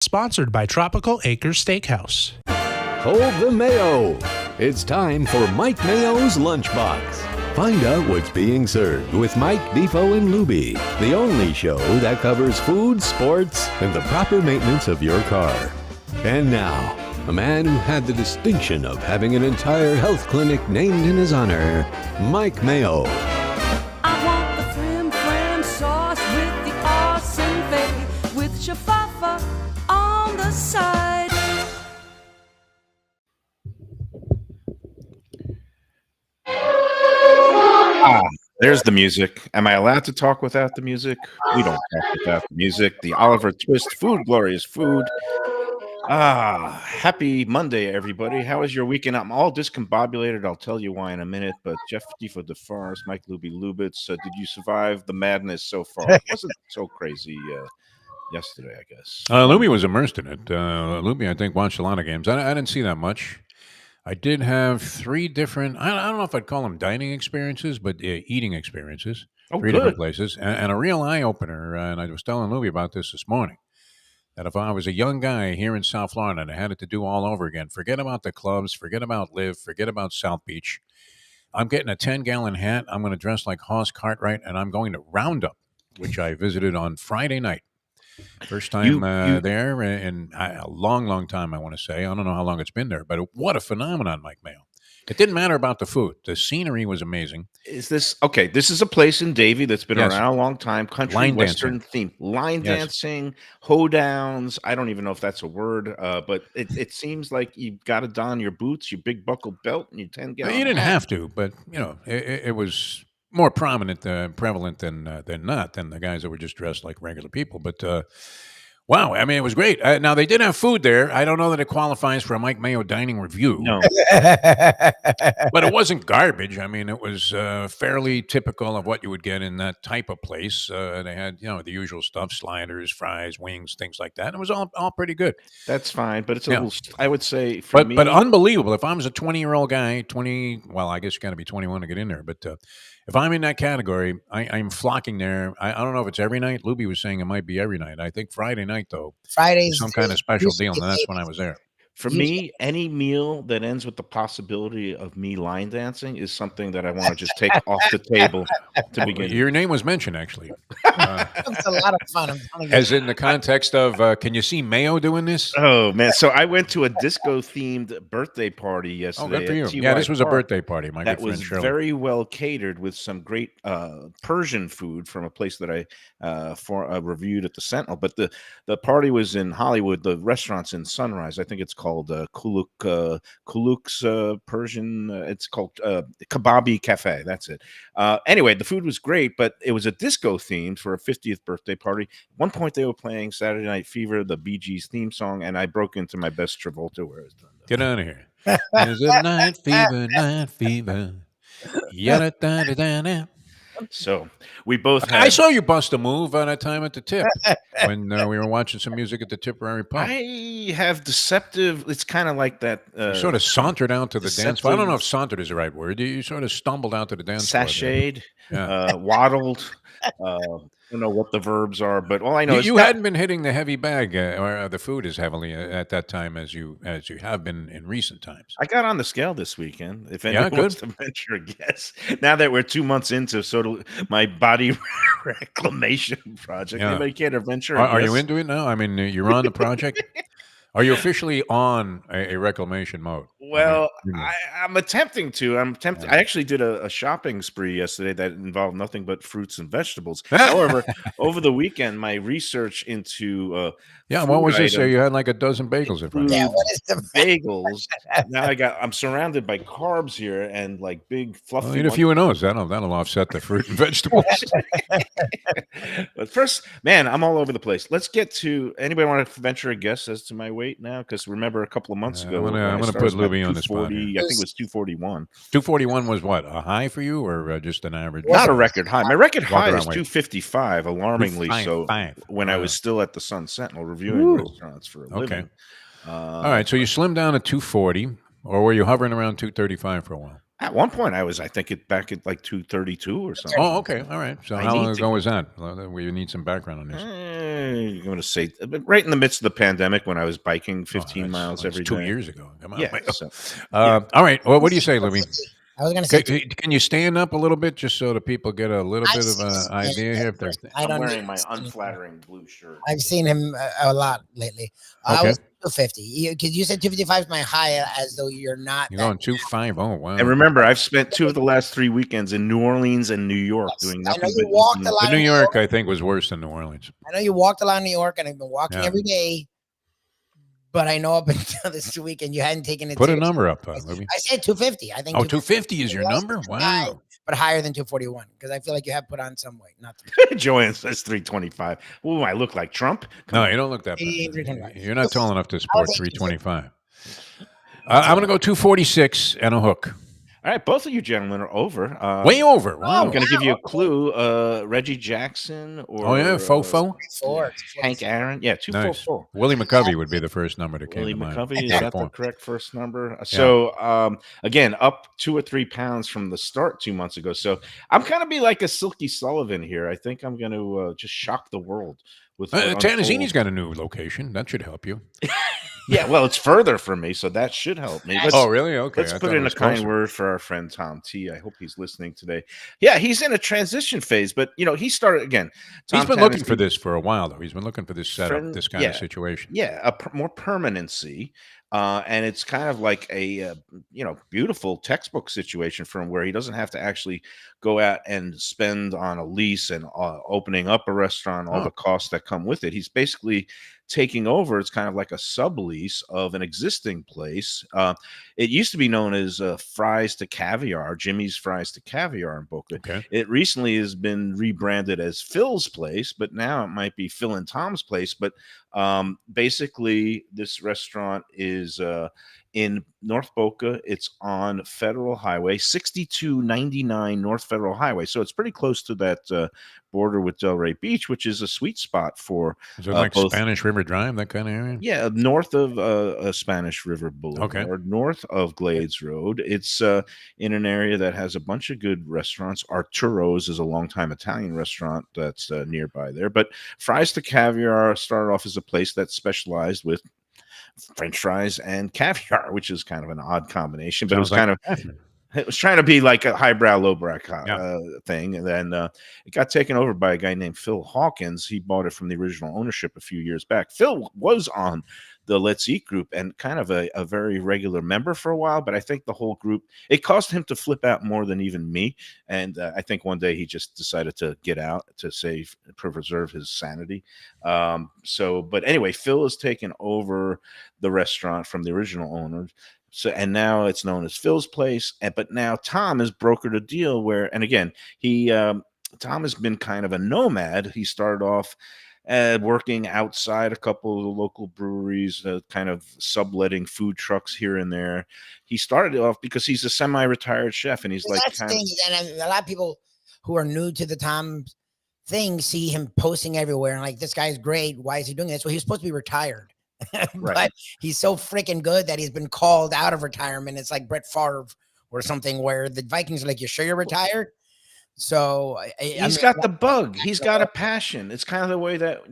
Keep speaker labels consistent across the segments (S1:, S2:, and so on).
S1: Sponsored by Tropical Acres Steakhouse.
S2: Hold the Mayo. It's time for Mike Mayo's Lunchbox. Find out what's being served with Mike, Defo and Lubie, the only show that covers food, sports, and the proper maintenance of your car. And now, a man who had the distinction of having an entire health clinic named in his honor, Mike Mayo.
S3: I want the flim flam sauce with the awesome fave, with shafafa on the side.
S4: There's the music. Am I allowed to talk without the music? We don't talk without the music. The Oliver Twist Food, glorious food. Happy Monday, everybody. How was your weekend? I'm all discombobulated. I'll tell you why in a minute. But Jeff Defo DeForest, Mike Lubie Lubitz, did you survive the madness so far? It wasn't so crazy yesterday, I guess.
S5: Lubie was immersed in it. Lubie, I think, watched a lot of games. I didn't see that much. I did have three different, I don't know if I'd call them dining experiences, but eating experiences. Three different places. And a real eye-opener, and I was telling Lubie about this morning, that if I was a young guy here in South Florida and I had it to do all over again, forget about the clubs, forget about Live, forget about South Beach. I'm getting a 10-gallon hat. I'm going to dress like Hoss Cartwright, and I'm going to Roundup, which I visited on Friday night. First time there in a long, long time, I want to say. I don't know how long it's been there, but what a phenomenon, Mike Mayo. It didn't matter about the food. The scenery was amazing.
S4: Is this okay? This is a place in Davie that's been around a long time. Country
S5: Line
S4: Western theme. Line dancing, hoedowns. I don't even know if that's a word, but it seems like you've got to don your boots, your big buckle belt, and your 10-gallon.
S5: You didn't have to, but it was more prevalent than not than the guys that were just dressed like regular people. But wow, I mean, it was great. Now they did have food there. I don't know that it qualifies for a Mike Mayo dining review.
S4: No,
S5: but it wasn't garbage. I mean, it was fairly typical of what you would get in that type of place. They had the usual stuff: sliders, fries, wings, things like that. It was all pretty good.
S4: that's fine, but it's a little. I would say for me,
S5: But unbelievable. If I was a 20-year-old guy, well, I guess you got to be 21 to get in there. But if I'm in that category, I'm flocking there. I don't know if it's every night. Lubie was saying it might be every night. I think Friday night, though.
S6: Fridays,
S5: some kind of special deal, and that's when I was there.
S4: for me, any meal that ends with the possibility of me line dancing is something that I want to just take off the table to begin.
S5: Your name was mentioned, actually.
S6: It's a lot of fun. I'm telling you.
S5: As in the context of, can you see Mayo doing this?
S4: Oh, man. So I went to a disco-themed birthday party yesterday.
S5: Oh, good for you.
S4: at
S5: Yeah, this was a
S4: Park.
S5: birthday party. My
S4: That
S5: good friend
S4: was
S5: Shirley.
S4: very well catered with some great Persian food from a place that I reviewed at the Sentinel. But the party was in Hollywood. The restaurant's in Sunrise. I think it's called Kuluk's Persian. It's called Kebabi Cafe. That's it. Anyway, the food was great, but it was a disco themed for a 50th birthday party. At one point, they were playing Saturday Night Fever, the Bee Gees theme song, and I broke into my best Travolta. Where it's done.
S5: Get out of here. There's a night fever. Yada-da-da-da-da.
S4: So we both had.
S5: I saw you bust a move at a time at the Tip when we were watching some music at the Tipperary Pub.
S4: I have deceptive. It's kind of like that.
S5: You sort of sauntered out to the dance floor. I don't know if
S4: deceptive-
S5: sauntered is the right word. You sort of stumbled out to the dance floor.
S4: Sashayed,
S5: Yeah.
S4: waddled. I don't know what the verbs are, but all I know is
S5: You
S4: that-
S5: hadn't been hitting the heavy bag or the food as heavily at that time as you have been in recent times.
S4: I got on the scale this weekend. If anyone
S5: good.
S4: wants to venture a guess, now that we're 2 months into sort of my body reclamation project,
S5: Yeah.
S4: anybody care to venture? a
S5: Are you
S4: guess?
S5: into it now? I mean, you're on the project. Are you officially on a reclamation mode?
S4: Well,
S5: I mean,
S4: I'm attempting to. I actually did a shopping spree yesterday that involved nothing but fruits and vegetables. However, over the weekend, my research into
S5: yeah,
S4: food
S5: what was this?
S4: items-
S5: You had like a dozen bagels in front of you.
S6: Yeah, what is the
S4: bagels. Now I'm surrounded by carbs here and like big fluffy.
S5: Well, eat a few of those. That'll offset the fruit and vegetables.
S4: But first, man, I'm all over the place. Let's get to anybody want to venture a guess as to my weight now? Because remember, a couple of months ago,
S5: I'm
S4: when I
S5: gonna
S4: started,
S5: put
S4: was about
S5: Lubie on the spot
S4: 240.
S5: here.
S4: I think it was 241.
S5: 241 was what, a high for you or just an average?
S4: Not a record high. My record
S5: Walk
S4: high
S5: around
S4: is
S5: weight.
S4: 255, alarmingly so.
S5: 255.
S4: When I was still at the Sun Sentinel reviewing restaurants for a living.
S5: Okay. All right, so you slimmed down to 240, or were you hovering around 235 for a while?
S4: At one point, I think back at like 232 or something.
S5: Oh,
S4: Like
S5: okay.
S4: that.
S5: All right. So
S4: I
S5: how long
S4: need to
S5: ago
S4: go.
S5: was that? Well, we need some background on this.
S4: I'm going to say right in the midst of the pandemic when I was biking
S5: Oh,
S4: 15 miles
S5: that's
S4: every
S5: 2
S4: day.
S5: years ago. Come on,
S4: Yeah.
S5: Mayo.
S4: So, yeah.
S5: All right. Well, what do you
S6: Let's
S5: say,
S6: say
S5: Louis?
S6: 250. I was going to say
S5: Can you stand up a little bit just so the people get a little
S6: I've
S5: bit of
S6: seen
S5: an
S6: him
S5: idea here? If they're
S6: I
S4: I'm
S6: don't need
S4: wearing
S6: to
S4: my
S6: see him.
S4: unflattering blue shirt.
S6: I've seen him a lot lately. I
S5: okay,
S6: was 250 because you said 255 is my high, as though you're not
S5: you're
S6: that.
S5: going 250. Oh,
S4: And
S5: wow.
S4: remember, I've spent 2 of the last 3 weekends in New Orleans and New York
S6: Yes.
S4: doing
S6: I know
S4: nothing
S6: you
S4: but
S6: walked a
S4: eating.
S5: The
S6: lot
S5: New
S6: in New
S5: York,
S6: York.
S5: I think, was worse than New Orleans.
S6: I know you walked a lot in New York, and I've been walking
S5: Yeah.
S6: every day. But I know up until this weekend you hadn't taken it
S5: Put a
S6: seriously.
S5: number up, Louis.
S6: I said 250. I think
S5: Oh,
S6: 250
S5: 250 is your
S6: was
S5: number?
S6: the high,
S5: Wow.
S6: but higher than 241 because I feel like you have put on some weight. Not to
S4: Joanne says 325. Ooh, I look like Trump. Come
S5: No,
S4: on.
S5: you don't look that bad.
S6: 325.
S5: You're not tall enough to
S6: I'll
S5: sport
S6: take
S5: 325.
S6: I'll
S5: I'm going to go 246 and a hook.
S4: All right, both of you gentlemen are over.
S5: Way over.
S4: I'm
S5: Wow.
S4: going to give you a
S6: okay.
S4: clue. Reggie Jackson or
S5: Oh, yeah. Fofo.
S6: Four.
S4: Hank Aaron. Yeah,
S5: Nice.
S4: 244.
S5: Willie McCovey would be the first number that came
S4: Willie
S5: to mind.
S4: McCovey, is
S5: About a
S4: that the
S5: point.
S4: correct first number?
S5: Yeah.
S4: So, again, up 2 or 3 pounds from the start 2 months ago. So I'm kind of be like a Silky Sullivan here. I think I'm going to just shock the world with what
S5: Tannazini's
S4: unfolds.
S5: got a new location. That should help you.
S4: Yeah, well, it's further from me, so that should help me.
S5: Oh, really? Okay.
S4: Let's
S5: I
S4: put
S5: thought it
S4: in a
S5: was
S4: kind
S5: closer.
S4: word for our friend Tom T. I hope he's listening today. Yeah, he's in a transition phase, but he started again.
S5: He's
S4: Tom
S5: been looking for
S4: Tennessee,
S5: this for a while, though. He's been looking for this setup, this kind of situation.
S4: yeah, more permanency, and it's kind of like a beautiful textbook situation for him where he doesn't have to actually go out and spend on a lease and opening up a restaurant, all the costs that come with it. He's basically taking over. It's kind of like a sublease of an existing place. It used to be known as Fries to Caviar, Jimmy's Fries to Caviar in Boca.
S5: Okay.
S4: It recently has been rebranded as Phil's Place, but now it might be Phil and Tom's Place. But basically, this restaurant is in North Boca. It's on Federal Highway, 6299 North Federal Highway. So it's pretty close to that border with Delray Beach, which is a sweet spot for
S5: Is it like
S4: both.
S5: Spanish River Drive, that kind of area?
S4: Yeah, north of Spanish River Boulevard, north of Glades Road. It's in an area that has a bunch of good restaurants. Arturo's is a longtime Italian restaurant that's nearby there. But Fries to Caviar started off as a place that specialized with French fries and caviar, which is kind of an odd combination. But
S5: Sounds
S4: it was trying to be like a highbrow, lowbrow
S5: Yeah.
S4: thing. And then it got taken over by a guy named Phil Hawkins. He bought it from the original ownership a few years back. Phil was on the Let's Eat group and kind of a very regular member for a while. But I think the whole group, it caused him to flip out more than even me. And I think one day he just decided to get out to preserve his sanity. But anyway, Phil has taken over the restaurant from the original owner. So, and now it's known as Phil's Place. But now Tom has brokered a deal where, and again, Tom has been kind of a nomad. He started off working outside a couple of the local breweries, kind of subletting food trucks here and there. He started off because he's a semi-retired chef, and he's like,
S6: that's the thing. And a lot of people who are new to the Tom thing see him posting everywhere and like, this guy's great. Why is he doing this? Well, he's supposed to be retired. But he's so freaking good that he's been called out of retirement. It's like Brett Favre or something where the Vikings are like, you sure you're retired? So
S4: he's got the bug. He's got a passion. It's kind of the way that,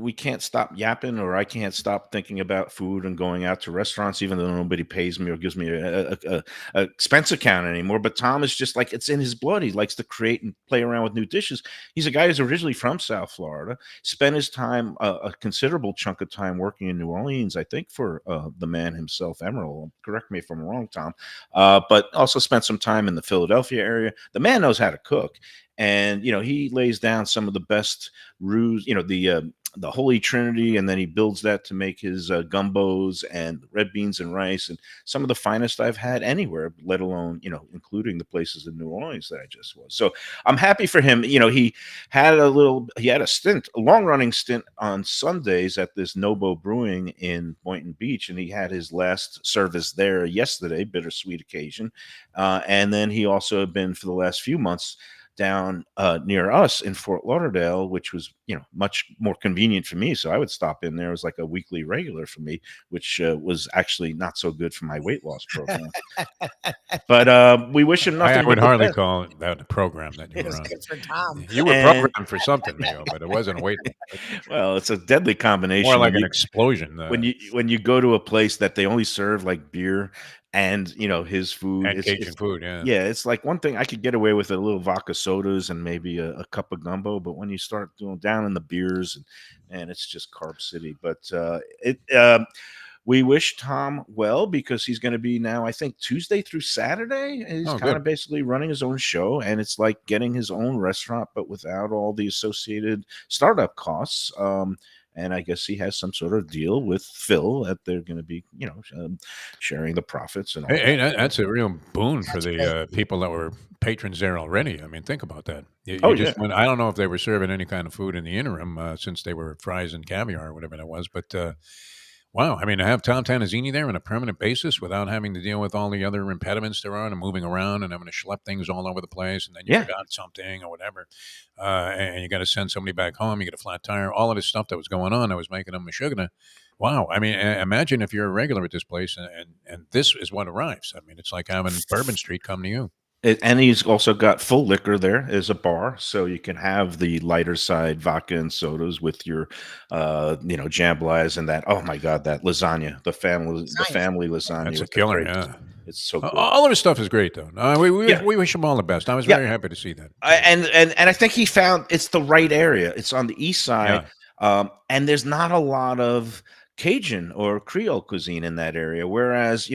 S4: we can't stop yapping, or I can't stop thinking about food and going out to restaurants, even though nobody pays me or gives me a expense account anymore. But Tom is just like, it's in his blood. He likes to create and play around with new dishes. He's a guy who's originally from South Florida, spent his time, a considerable chunk of time working in New Orleans, I think for the man himself, Emerald. Correct me if I'm wrong, Tom. But also spent some time in the Philadelphia area. The man knows how to cook. And, he lays down some of the best roux, the Holy Trinity, and then he builds that to make his gumbos and red beans and rice, and some of the finest I've had anywhere, let alone, including the places in New Orleans that I just was. So I'm happy for him. He had a long-running stint on Sundays at this Nobo Brewing in Boynton Beach, and he had his last service there yesterday, bittersweet occasion. And then he also had been for the last few months down near us in Fort Lauderdale, which was, much more convenient for me. So I would stop in there. It was like a weekly regular for me, which was actually not so good for my weight loss program. But we wish him nothing
S5: I
S4: but
S5: would
S4: the
S5: hardly
S4: best.
S5: call it that a program that you
S6: It
S5: were
S6: was
S5: on.
S6: good for Tom.
S5: You were
S4: And-
S5: programmed for something, Mayo, but it wasn't a weight loss.
S4: Well, it's a deadly combination.
S5: More like
S4: when
S5: an explosion.
S4: when you go to a place that they only serve like beer and his food,
S5: and Cajun food, yeah.
S4: Yeah, it's like one thing I could get away with a little vodka sodas and maybe a cup of gumbo, but when you start doing down in the beers and it's just carb city. But we wish Tom well because he's going to be now, I think, Tuesday through Saturday. He's kind of basically running his own show, and it's like getting his own restaurant, but without all the associated startup costs. And I guess he has some sort of deal with Phil that they're going to be, sharing the profits and all.
S5: Hey, that's a real boon for the people that were patrons there already. I mean, think about that. You just went, I don't know if they were serving any kind of food in the interim since they were fries and caviar or whatever that was, but wow. I mean, to have Tom Tanazzini there on a permanent basis without having to deal with all the other impediments there are and moving around and having to schlep things all over the place, and then you forgot something or whatever, and you got to send somebody back home, you get a flat tire, all of this stuff that was going on that was making them mashugana. Wow. I mean, imagine if you're a regular at this place and this is what arrives. I mean, it's like having Bourbon Street come to you.
S4: And he's also got full liquor there as a bar, so you can have the lighter side vodka and sodas with your, jambalayas and that. Oh my God, that lasagna, the family lasagna.
S5: That's a killer, yeah.
S4: It's so good.
S5: All of his stuff is great, though. We wish him all the best. I was very happy to see that.
S4: And I think he found it's the right area. It's on the east side, and there's not a lot of Cajun or Creole cuisine in that area. Whereas,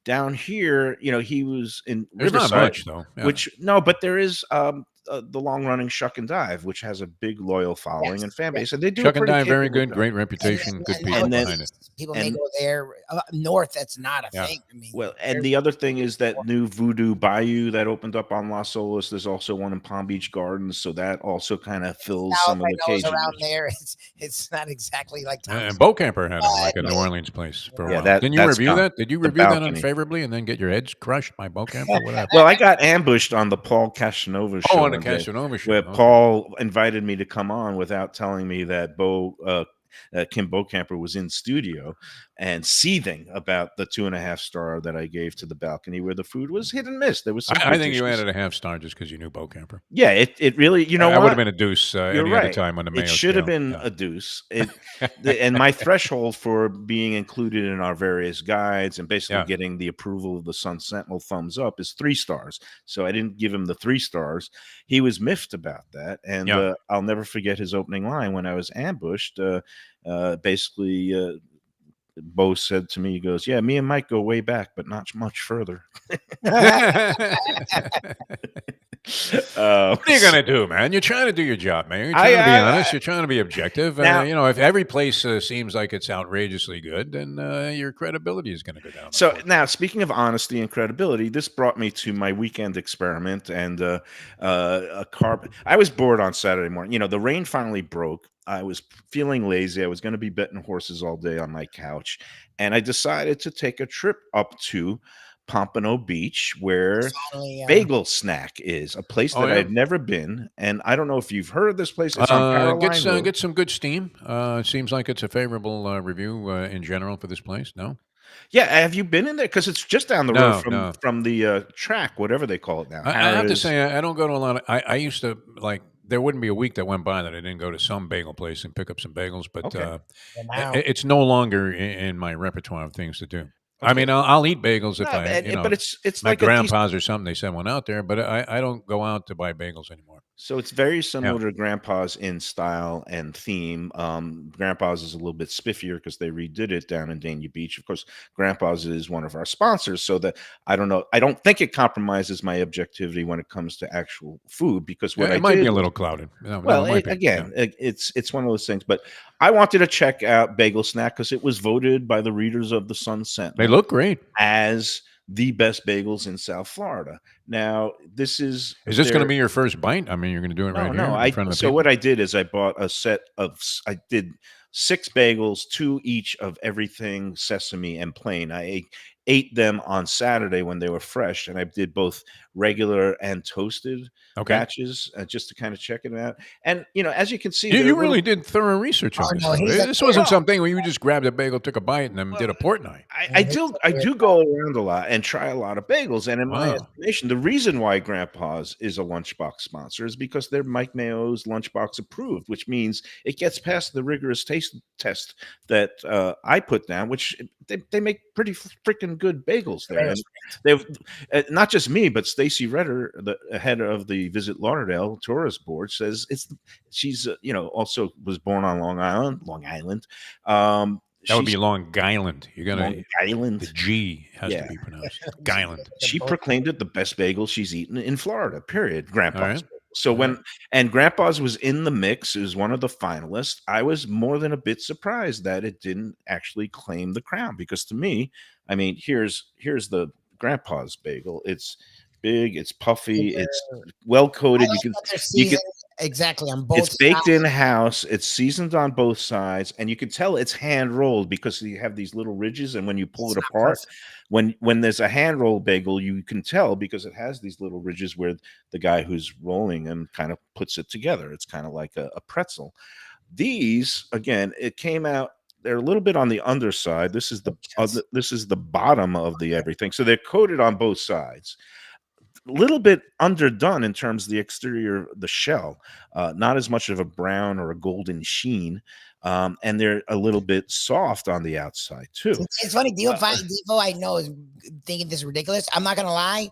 S4: down here, he was in
S5: There's
S4: Riverside,
S5: not much, though. Yeah.
S4: but there is the long running Shuck and Dive, which has a big loyal following and fan base. And they do
S5: Shuck and Dive, very
S4: capable
S5: good,
S4: job.
S5: great reputation, good people
S6: And then
S5: behind it.
S6: people may go there north. That's not a thing. I mean,
S4: Well, and the other thing is that new Voodoo Bayou that opened up on Las Olas. There's also one in Palm Beach Gardens, so that also kind of fills some of the Cajun
S6: around there. It's not exactly like Tom's.
S5: And Beaucamper had like a New Orleans place for a while.
S4: that's
S5: Didn't you review
S4: gone.
S5: that? Did you
S4: The
S5: review that
S4: balcony.
S5: unfavorably and then get your heads crushed by Beaucamper? What happened?
S4: Well, I got ambushed on the Paul Casanova show.
S5: On the
S4: one day,
S5: Casanova show.
S4: where
S5: Okay.
S4: Paul invited me to come on without telling me that Kim Beaucamper was in studio and seething about the 2.5 star that I gave to the balcony, where the food was hit and miss. There was some.
S5: I think you
S4: dishes.
S5: added a half star just because you knew Beaucamper.
S4: Yeah, it really.
S5: I would have been a deuce any
S4: You're right.
S5: other time on the Mayo.
S4: It should have
S5: scale.
S4: been a deuce. And my threshold for being included in our various guides and basically getting the approval of the Sun Sentinel thumbs up is 3 stars. So I didn't give him the 3 stars. He was miffed about that, and I'll never forget his opening line when I was ambushed. Basically, Bo said to me, he goes, "Yeah, me and Mike go way back, but not much further."
S5: What are you gonna do, man? You're trying to do your job, man. You're trying to be honest. You're trying to be objective.
S4: Now,
S5: if every place seems like it's outrageously good, then your credibility is going to go down.
S4: So now, speaking of honesty and credibility, this brought me to my weekend experiment and a carb. I was bored on Saturday morning. The rain finally broke. I was feeling lazy. I was going to be betting horses all day on my couch, and I decided to take a trip up to Pompano Beach, where Bagel Snack is, a place that I've never been, and I don't know if you've heard of this place. It's on Caroline Road.
S5: Get some good steam. It seems like it's a favorable review in general for this place. No,
S4: yeah, have you been in there? Because it's just down the road from the track, whatever they call it now.
S5: I have to say, I don't go to a lot of. I used to like. There wouldn't be a week that went by that I didn't go to some bagel place and pick up some bagels, but it's no longer in my repertoire of things to do. Okay. I mean, I'll eat bagels if
S4: but it's
S5: my
S4: like
S5: grandpa's or something. They sent one out there, but I don't go out to buy bagels anymore.
S4: So it's very similar to Grandpa's in style and theme. Grandpa's is a little bit spiffier because they redid it down in Dania Beach. Of course, Grandpa's is one of our sponsors, so that I don't think it compromises my objectivity when it comes to actual food, because it
S5: might be a little clouded.
S4: It's one of those things. But I wanted to check out Bagel Snack because it was voted by the readers of the Sun Sentinel.
S5: They look great
S4: as the best bagels in South Florida. Now, this is
S5: this going to be your first bite? I mean, you're going to do it right here in front of the people?
S4: What I did is I bought a set of, I did 6 bagels, 2 each of everything sesame and plain. ate them on Saturday when they were fresh, and I did both regular and toasted batches just to kind of check it out. And as you can see,
S5: you really did thorough research on this.
S6: no,
S5: This wasn't something where you just grabbed a bagel, took a bite, and then did a portnight.
S4: I do go around a lot and try a lot of bagels. And in my estimation, the reason why Grandpa's is a Lunchbox sponsor is because they're Mike Mayo's Lunchbox approved, which means it gets past the rigorous taste test that I put down, which they make pretty freaking good bagels there. And they've not just me, but Stacy Redder, the head of the Visit Lauderdale Tourist Board, says she's also was born on Long Island.
S5: That would be Long Island. You're gonna
S4: Long Island.
S5: The G has to be pronounced Island.
S4: She proclaimed it the best bagel she's eaten in Florida. Period. Grandpa's. So and Grandpa's was in the mix, it was one of the finalists. I was more than a bit surprised that it didn't actually claim the crown, because to me, I mean, here's the Grandpa's bagel. It's big, it's puffy, it's well coated. You can
S6: exactly on both.
S4: It's baked in house. It's seasoned on both sides, and you can tell it's hand rolled because you have these little ridges. And when you pull it apart, when there's a hand rolled bagel, you can tell because it has these little ridges where the guy who's rolling them kind of puts it together. It's kind of like a pretzel. These, again, it came out. They're a little bit on the underside. This is the bottom of the everything. So they're coated on both sides. Little bit underdone in terms of the exterior, the shell, not as much of a brown or a golden sheen, and they're a little bit soft on the outside too.
S6: It's funny, Defo, I know is thinking this is ridiculous. I'm not gonna lie,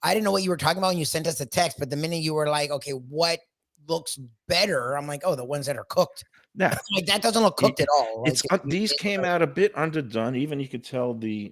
S6: I didn't know what you were talking about when you sent us the text, but the minute you were like, okay, what looks better, I'm like, oh, the ones that are cooked.
S4: Yeah,
S6: like that doesn't look cooked at all. Like,
S4: these came out a bit underdone. Even you could tell the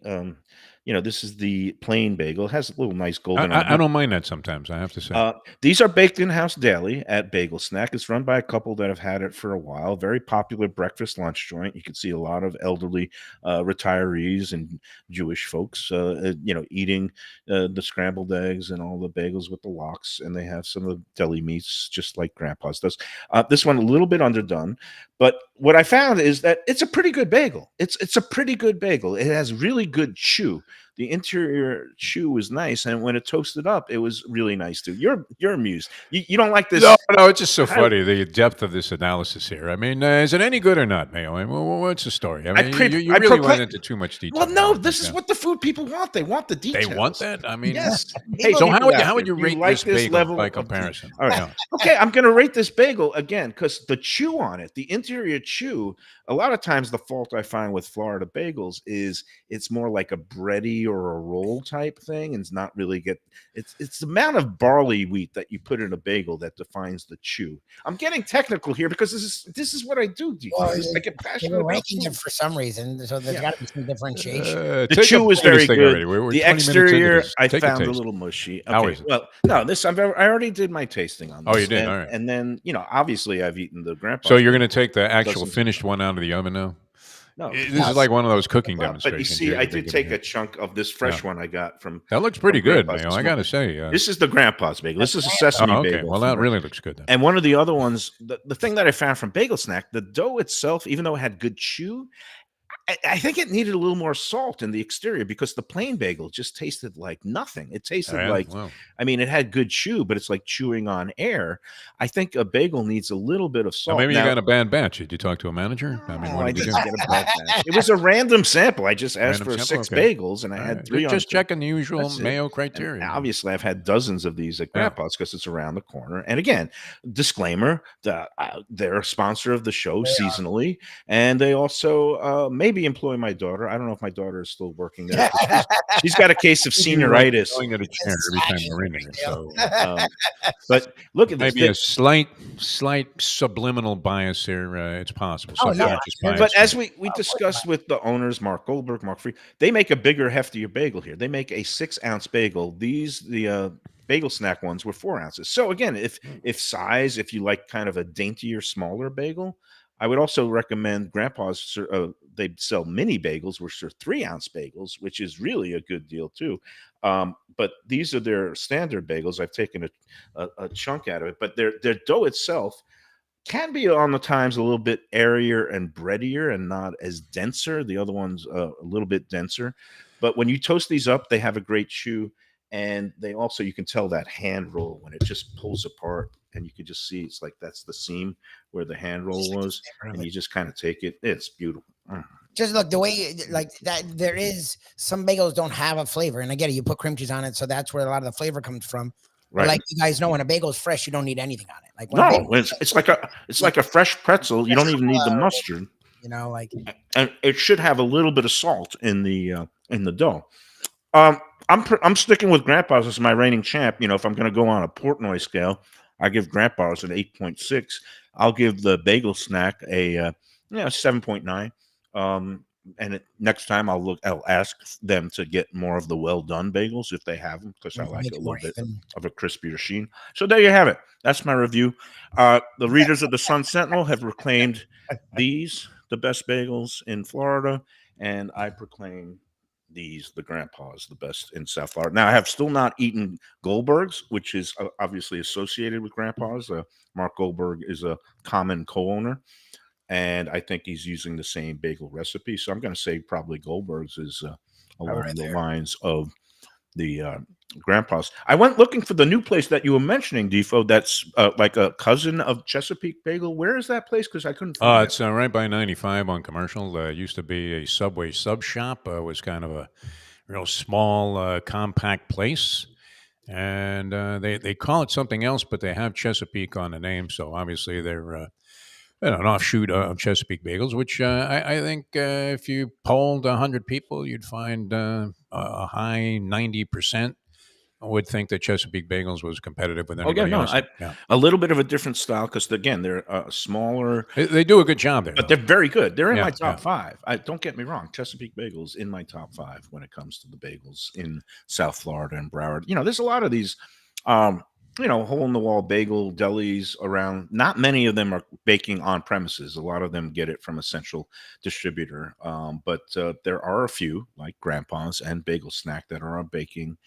S4: this is the plain bagel. It has a little nice golden.
S5: I don't mind that sometimes, I have to say.
S4: These are baked in-house daily at Bagel Snack. It's run by a couple that have had it for a while. Very popular breakfast lunch joint. You can see a lot of elderly retirees and Jewish folks, eating the scrambled eggs and all the bagels with the lox. And they have some of the deli meats, just like Grandpa's does. This one a little bit underdone. But what I found is that it's a pretty good bagel. It's a pretty good bagel. It has really good chew. The interior chew was nice, and when it toasted up, it was really nice too. You're amused. You don't like this?
S5: No, it's just so funny, the depth of this analysis here. I mean, is it any good or not, Mayo? I mean, what's the story? I mean, you really went into too much detail.
S4: Well, no, this is what the food people want. They want the details.
S5: They want that? I mean,
S4: yes.
S5: Hey, so how would you rate this bagel level by comparison?
S4: All right. Okay, I'm going to rate this bagel again because the chew on it, the interior chew, a lot of times the fault I find with Florida bagels is it's more like a bready or a roll type thing, and it's not really it's the amount of barley wheat that you put in a bagel that defines the chew. I'm getting technical here because this is what I do. I get passionate.
S6: You're ranking it for some reason, so there's got to be some differentiation.
S4: The chew was very good. The exterior I found a little mushy. Okay.
S5: How is it?
S4: Well, no, I already did my tasting on this.
S5: Oh, you did?
S4: And,
S5: all right.
S4: And then obviously I've eaten the Grandpa.
S5: So you're going to take the actual finished one out of the oven now?
S4: No,
S5: this is like one of those cooking demonstrations.
S4: But you see, I did take a chunk of this fresh one I got from.
S5: That looks pretty good, Mayo. I got to say.
S4: This is the Grandpa's bagel. This is a sesame bagel.
S5: Well, that really looks good then.
S4: And one of the other ones, the thing that I found from Bagel Snack, the dough itself, even though it had good chew, I think it needed a little more salt in the exterior because the plain bagel just tasted like nothing. It tasted I mean, it had good chew, but it's like chewing on air. I think a bagel needs a little bit of salt.
S5: Well, maybe you got a bad batch. Did you talk to a manager? I mean, what did you do?
S4: Get a bad batch. It was a random sample. I just asked for 6 bagels, and I had 3.
S5: Just checking the usual Mayo criteria.
S4: And obviously, I've had dozens of these at Grandpa's because it's around the corner. And again, disclaimer: they're a sponsor of the show seasonally, and they also maybe employ my daughter. I don't know if my daughter is still working there. She's got a case of senioritis.
S5: Going at a chair every time we're in there. So,
S4: but look at this.
S5: Maybe a slight subliminal bias here. It's possible.
S4: But as we discussed with the owners, Mark Goldberg, Mark Free, they make a bigger, heftier bagel here. They make a 6-ounce bagel. The Bagel Snack ones were 4 ounces. So again, if you like kind of a daintier, smaller bagel, I would also recommend Grandpa's. They sell mini bagels, which are 3-ounce bagels, which is really a good deal too. But these are their standard bagels. I've taken a chunk out of it, but their dough itself, can be on the times a little bit airier and breadier and not as denser. The other one's a little bit denser. But when you toast these up, they have a great chew. And they also, you can tell that hand roll when it just pulls apart. And you can just see it's like that's the seam where the hand roll was. And you just kind of take it. It's beautiful.
S6: Just look the way like that. There is some bagels don't have a flavor, and I get it. You put cream cheese on it, so that's where a lot of the flavor comes from.
S4: Right.
S6: But like you guys know, when a bagel's fresh, you don't need anything on it. Like
S4: no, it's like a fresh pretzel. You don't even need the mustard.
S6: You know, like,
S4: and it should have a little bit of salt in the dough. I'm sticking with Grandpa's as my reigning champ. You know, if I'm going to go on a Portnoy scale, I give Grandpa's an 8.6. I'll give the bagel snack a 7.9. And next time I'll ask them to get more of the well done bagels if they have them, because I like a little bit of a crispier sheen. So there you have it. That's my review. The readers of the Sun Sentinel have proclaimed these the best bagels in Florida, and I proclaim these, the Grandpa's, the best in South Florida. Now, I have still not eaten Goldberg's, which is obviously associated with Grandpa's. Mark Goldberg is a common co-owner, and I think he's using the same bagel recipe. So I'm going to say probably Goldberg's is along the lines of the Grandpa's. I went looking for the new place that you were mentioning, Defo. That's like a cousin of Chesapeake Bagel. Where is that place? Because I couldn't find it.
S5: It's right by 95 on Commercial. Used to be a Subway sub shop. It was kind of a real small, compact place. And they call it something else, but they have Chesapeake on the name. So obviously they're an offshoot of Chesapeake Bagels, which I think if you polled 100 people, you'd find a high 90% would think that Chesapeake Bagels was competitive with anybody else.
S4: A little bit of a different style because, again, they're smaller.
S5: They do a good job there.
S4: But they're very good. They're in my top five. Don't get me wrong. Chesapeake Bagels in my top five when it comes to the bagels in South Florida and Broward. You know, there's a lot of these hole-in-the-wall bagel delis around. Not many of them are baking on premises. A lot of them get it from a central distributor. But there are a few, like Grandpa's and Bagel Snack, that are baking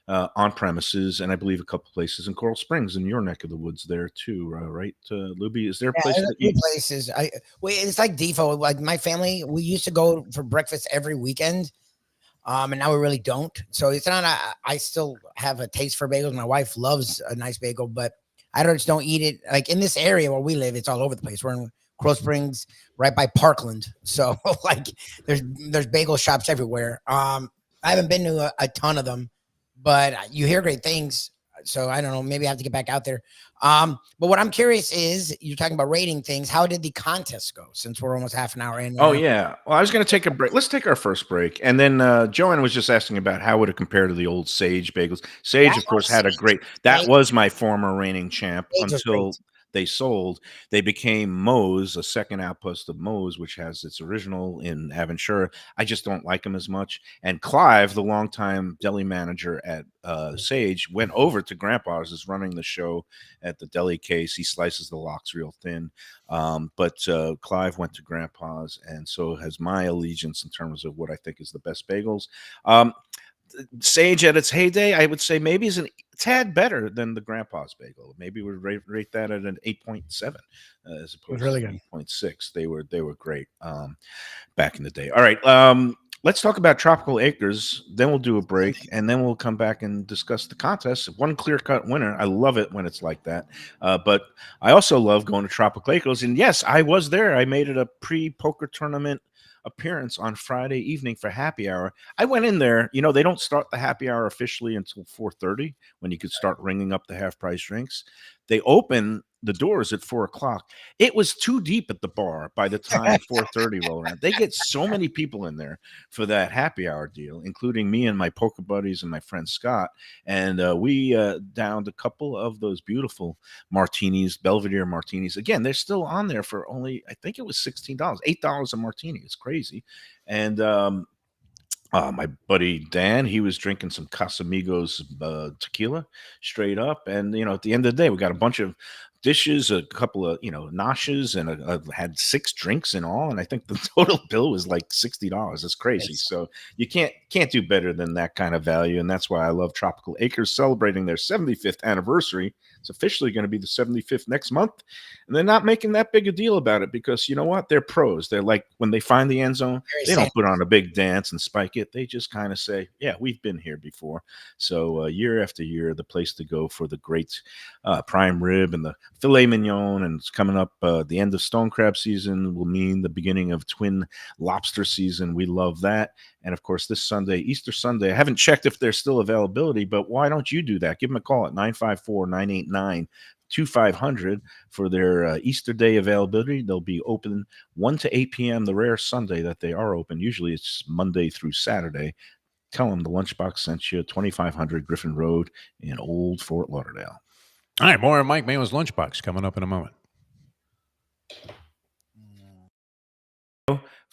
S4: on premises, and I believe a couple places in Coral Springs in your neck of the woods there too, right, Lubie? Is there a place?
S6: Places. It's like Defo. Like my family, we used to go for breakfast every weekend. And now we really don't. So it's not. I still have a taste for bagels. My wife loves a nice bagel, but I just don't eat it. Like in this area where we live, it's all over the place. We're in Coral Springs, right by Parkland. So like, there's bagel shops everywhere. I haven't been to a ton of them, but you hear great things. So I don't know. Maybe I have to get back out there. But what I'm curious is, you're talking about rating things. How did the contest go? Since we're almost half an hour in.
S4: Oh yeah. Well, I was going to take a break. Let's take our first break, and then Joanne was just asking about how would it compare to the old Sage bagels. Sage, of course, had a great. That was my former reigning champ until they sold. They became Moe's, a second outpost of Moe's, which has its original in Aventura. I just don't like them as much. And Clive, the longtime deli manager at Sage, went over to Grandpa's, is running the show at the deli case. He slices the lox real thin. But Clive went to Grandpa's, and so has my allegiance in terms of what I think is the best bagels. Sage at its heyday, I would say maybe is a tad better than the Grandpa's bagel. Maybe we'd rate that at an 8.7 as opposed to 8.6. They were great back in the day. All right, let's talk about Tropical Acres. Then we'll do a break, and then we'll come back and discuss the contest. One clear-cut winner. I love it when it's like that. But I also love going to Tropical Acres. And yes, I was there. I made it a pre-poker tournament appearance on Friday evening for happy hour. I went in there. You know, they don't start the happy hour officially until 4:30, when you could start ringing up the half-price drinks. They open the doors at 4:00. It was too deep at the bar by the time 4:30 rolled around. They get so many people in there for that happy hour deal, including me and my poker buddies and my friend Scott. And we downed a couple of those beautiful martinis, Belvedere martinis. Again, they're still on there for only, I think it was $16, $8 a martini. It's crazy. And my buddy Dan, he was drinking some Casamigos tequila straight up. And, you know, at the end of the day, we got a bunch of dishes, a couple of noshes, and had 6 drinks in all. And I think the total bill was like $60. It's crazy. So you can't do better than that kind of value. And that's why I love Tropical Acres celebrating their 75th anniversary. It's officially going to be the 75th next month. And they're not making that big a deal about it because you know what? They're pros. They're like, when they find the end zone, they don't put on a big dance and spike it. They just kind of say, yeah, we've been here before. So year after year, the place to go for the great prime rib and the filet mignon. And it's coming up, the end of stone crab season will mean the beginning of twin lobster season. We love that. And of course, this Sunday, Easter Sunday, I haven't checked if there's still availability, but why don't you do that? Give them a call at 954-989-2500 for their Easter Day availability. They'll be open 1 to 8 p.m. the rare Sunday that they are open. Usually it's Monday through Saturday. Tell them the Lunchbox sent you, 2500 Griffin Road in Old Fort Lauderdale.
S5: All right, more of Mike Mayo's Lunchbox coming up in a moment.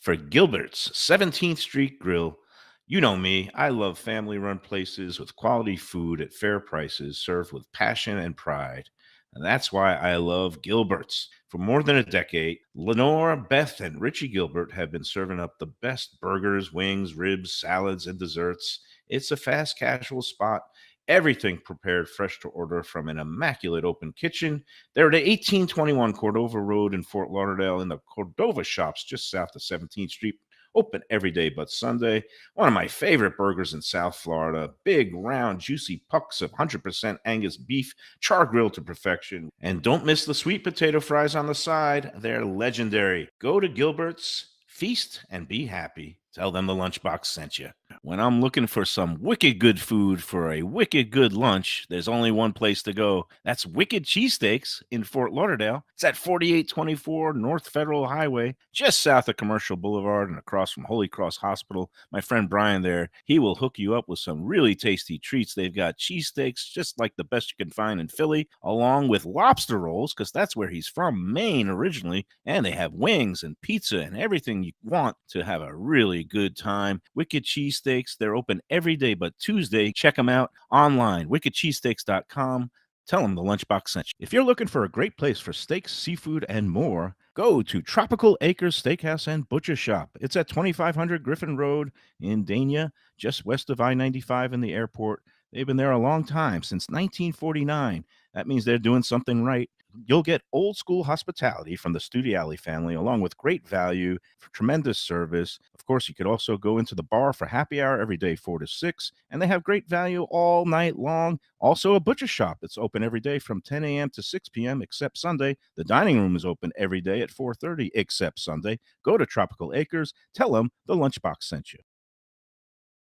S4: For Gilbert's 17th Street Grill. You know me, I love family-run places with quality food at fair prices served with passion and pride. And that's why I love Gilbert's. For more than a decade, Lenore, Beth, and Richie Gilbert have been serving up the best burgers, wings, ribs, salads, and desserts. It's a fast casual spot. Everything prepared fresh to order from an immaculate open kitchen. They're at 1821 Cordova Road in Fort Lauderdale in the Cordova Shops just south of 17th Street. Open every day but Sunday. One of my favorite burgers in South Florida. Big, round, juicy pucks of 100% Angus beef, char grilled to perfection. And don't miss the sweet potato fries on the side. They're legendary. Go to Gilbert's, feast, and be happy. Tell them the Lunchbox sent you. When I'm looking for some wicked good food for a wicked good lunch, there's only one place to go. That's Wicked Cheesesteaks in Fort Lauderdale. It's at 4824 North Federal Highway, just south of Commercial Boulevard and across from Holy Cross Hospital. My friend Brian there, he will hook you up with some really tasty treats. They've got cheesesteaks just like the best you can find in Philly, along with lobster rolls, because that's where he's from, Maine originally. And they have wings and pizza and everything you want to have a really good time. Wicked Cheesesteaks, they're open every day but Tuesday. Check them out online, wickedcheesesteaks.com. Tell them the Lunchbox sent you. If you're looking for a great place for steaks, seafood, and more, go to Tropical Acres Steakhouse and Butcher Shop. It's at 2500 Griffin Road in Dania, just west of I-95 in the airport. They've been there a long time, since 1949. That means they're doing something right. You'll get old school hospitality from the Studiali family, along with great value for tremendous service. Of course, you could also go into the bar for happy hour every day, 4 to 6, and they have great value all night long. Also, a butcher shop that's open every day from 10 a.m. to 6 p.m. except Sunday. The dining room is open every day at 4:30 except Sunday. Go to Tropical Acres. Tell them the Lunchbox sent you.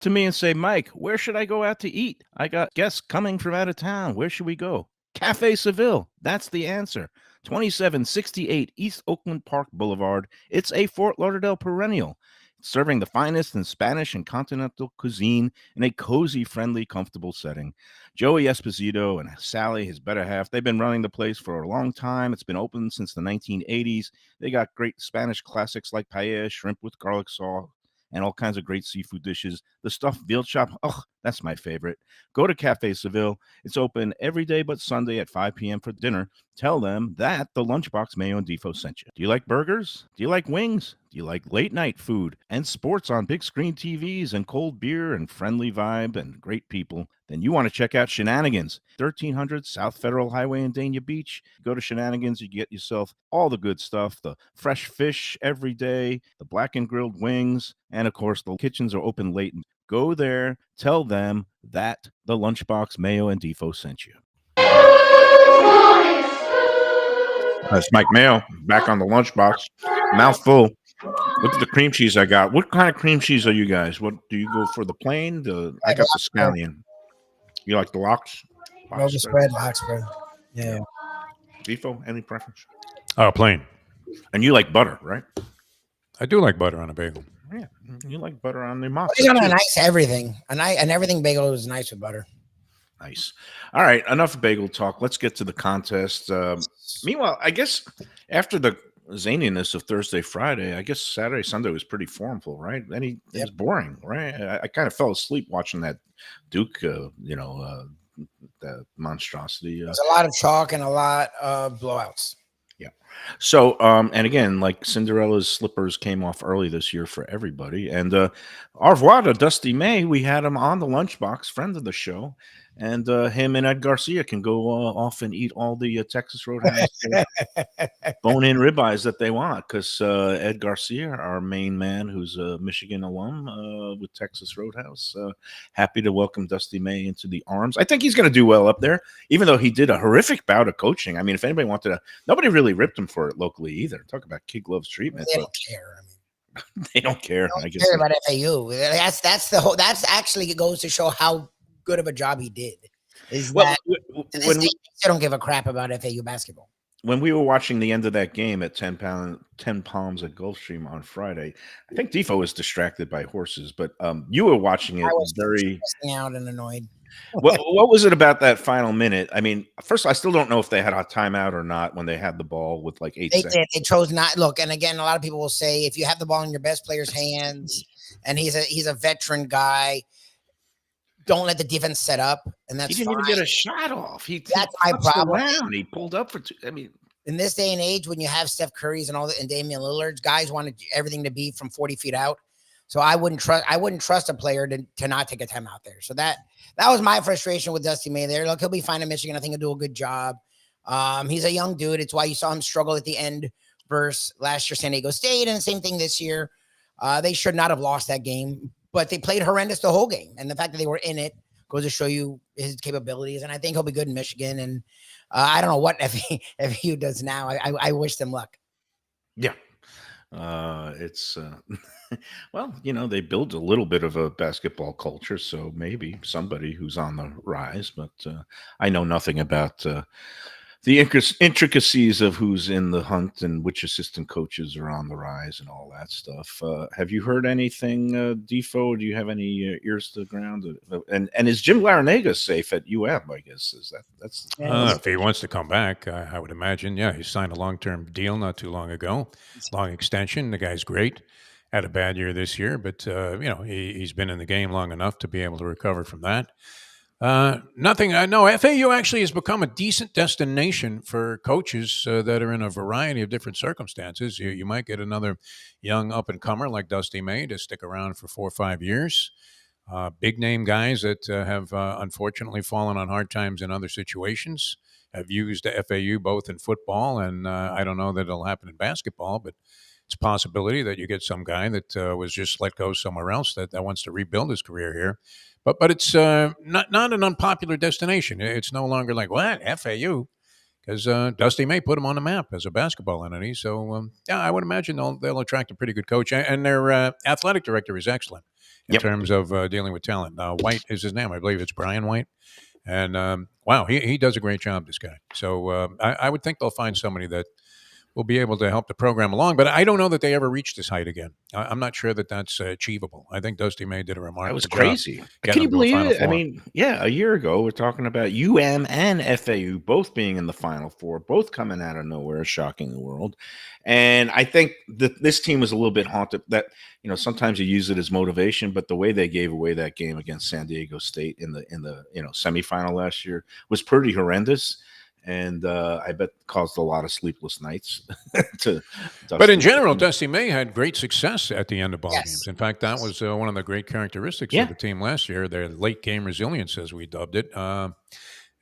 S4: To me and say, Mike, where should I go out to eat? I got guests coming from out of town. Where should we go? Cafe Seville. That's the answer. 2768 East Oakland Park Boulevard. It's a Fort Lauderdale perennial, serving the finest in Spanish and continental cuisine in a cozy, friendly, comfortable setting. Joey Esposito and Sally, his better half, they've been running the place for a long time. It's been open since the 1980s. They got great Spanish classics like paella, shrimp with garlic sauce, and all kinds of great seafood dishes. The stuffed veal chop, oh, that's my favorite. Go to Cafe Seville. It's open every day but Sunday at 5 p.m. for dinner. Tell them that the Lunchbox Mayo and Defo sent you. Do you like burgers? Do you like wings? Do you like late night food and sports on big screen TVs and cold beer and friendly vibe and great people? Then you want to check out Shenanigans, 1300 South Federal Highway in Dania Beach. Go to Shenanigans, you get yourself all the good stuff, the fresh fish every day, the black and grilled wings, and of course the kitchens are open late. Go there, tell them that the Lunchbox Mayo and Defo sent you. That's Mike Mayo back on the Lunchbox. Mouthful. Look at the cream cheese I got. What kind of cream cheese are you guys? What do you go for? The plain? I got the scallion. You like the lox?
S6: Lox spread, lox spread. Yeah.
S4: Defo, any preference?
S5: Oh, plain.
S4: And you like butter, right?
S5: I do like butter on a bagel.
S4: Yeah, you like butter on the mozzarella.
S6: He's on a nice everything. And everything bagel is nice with butter.
S4: Nice. All right, enough bagel talk. Let's get to the contest. Meanwhile, I guess after the zaniness of Thursday, Friday, I guess Saturday, Sunday was pretty formful, right? It was boring, right? I kind of fell asleep watching that Duke, the monstrosity.
S6: There's a lot of chalk and a lot of blowouts.
S4: So, and again, like Cinderella's slippers came off early this year for everybody. And au revoir to Dusty May. We had him on the Lunchbox, friend of the show. And him and Ed Garcia can go off and eat all the Texas Roadhouse bone-in ribeyes that they want. Because Ed Garcia, our main man, who's a Michigan alum with Texas Roadhouse, happy to welcome Dusty May into the arms. I think he's going to do well up there, even though he did a horrific bout of coaching. I mean, if anybody wanted to, nobody really ripped him for it locally either. Talk about kid gloves treatment.
S6: They don't care. I mean,
S4: they don't care.
S6: They don't care about FAU. That's the whole. That's actually, it goes to show how good of a job he did. Is that they don't give a crap about FAU basketball.
S4: When we were watching the end of that game at 10 Palms at Gulfstream on Friday, I think Defo was distracted by horses, but you were watching it. I was
S6: very out and annoyed.
S4: What was it about that final minute? I mean, first, I still don't know if they had a timeout or not when they had the ball with like 8 seconds.
S6: They chose not. Look, and again, a lot of people will say if you have the ball in your best player's hands, and he's a veteran guy, don't let the defense set up, and that's
S4: he didn't even get a shot off.
S6: That's my problem.
S4: He pulled up for two. I mean,
S6: in this day and age, when you have Steph Curry's and and Damian Lillard's, guys want everything to be from 40 feet out. So I wouldn't trust a player to not take a timeout there. So that was my frustration with Dusty May there. Look, he'll be fine in Michigan. I think he'll do a good job. He's a young dude. It's why you saw him struggle at the end versus last year San Diego State, and the same thing this year. They should not have lost that game, but they played horrendous the whole game. And the fact that they were in it goes to show you his capabilities. And I think he'll be good in Michigan. And I don't know what FAU does now. I wish them luck.
S4: Yeah. It's well, they build a little bit of a basketball culture, so maybe somebody who's on the rise, but I know nothing about the intricacies of who's in the hunt and which assistant coaches are on the rise and all that stuff. Have you heard anything, Defo? Do you have any ears to the ground? And is Jim Larinaga safe at UM? I guess that's
S5: if he wants to come back, I would imagine. Yeah, he signed a long-term deal not too long ago, long extension. The guy's great. Had a bad year this year, but he's been in the game long enough to be able to recover from that. Nothing. No, FAU actually has become a decent destination for coaches that are in a variety of different circumstances. You might get another young up-and-comer like Dusty May to stick around for 4 or 5 years. Big-name guys that have unfortunately fallen on hard times in other situations have used FAU both in football and I don't know that it'll happen in basketball, but it's a possibility that you get some guy that was just let go somewhere else that wants to rebuild his career here. But it's not an unpopular destination. It's no longer like, what, FAU? Because Dusty May put them on the map as a basketball entity. So, I would imagine they'll attract a pretty good coach. And their athletic director is excellent in terms of dealing with talent. White is his name. I believe it's Brian White. And, wow, he does a great job, this guy. So I would think they'll find somebody that will be able to help the program along. But I don't know that they ever reach this height again. I'm not sure that that's achievable. I think Dusty May did a remarkable job.
S4: That was crazy. Can you believe it? I mean, a year ago, we're talking about UM and FAU both being in the Final Four, both coming out of nowhere, shocking the world. And I think that this team was a little bit haunted that, sometimes you use it as motivation, but the way they gave away that game against San Diego State in the semifinal last year was pretty horrendous. And I bet caused a lot of sleepless nights.
S5: But in general, Dusty May had great success at the end of ball games. In fact, that was one of the great characteristics of the team last year, their late game resilience, as we dubbed it.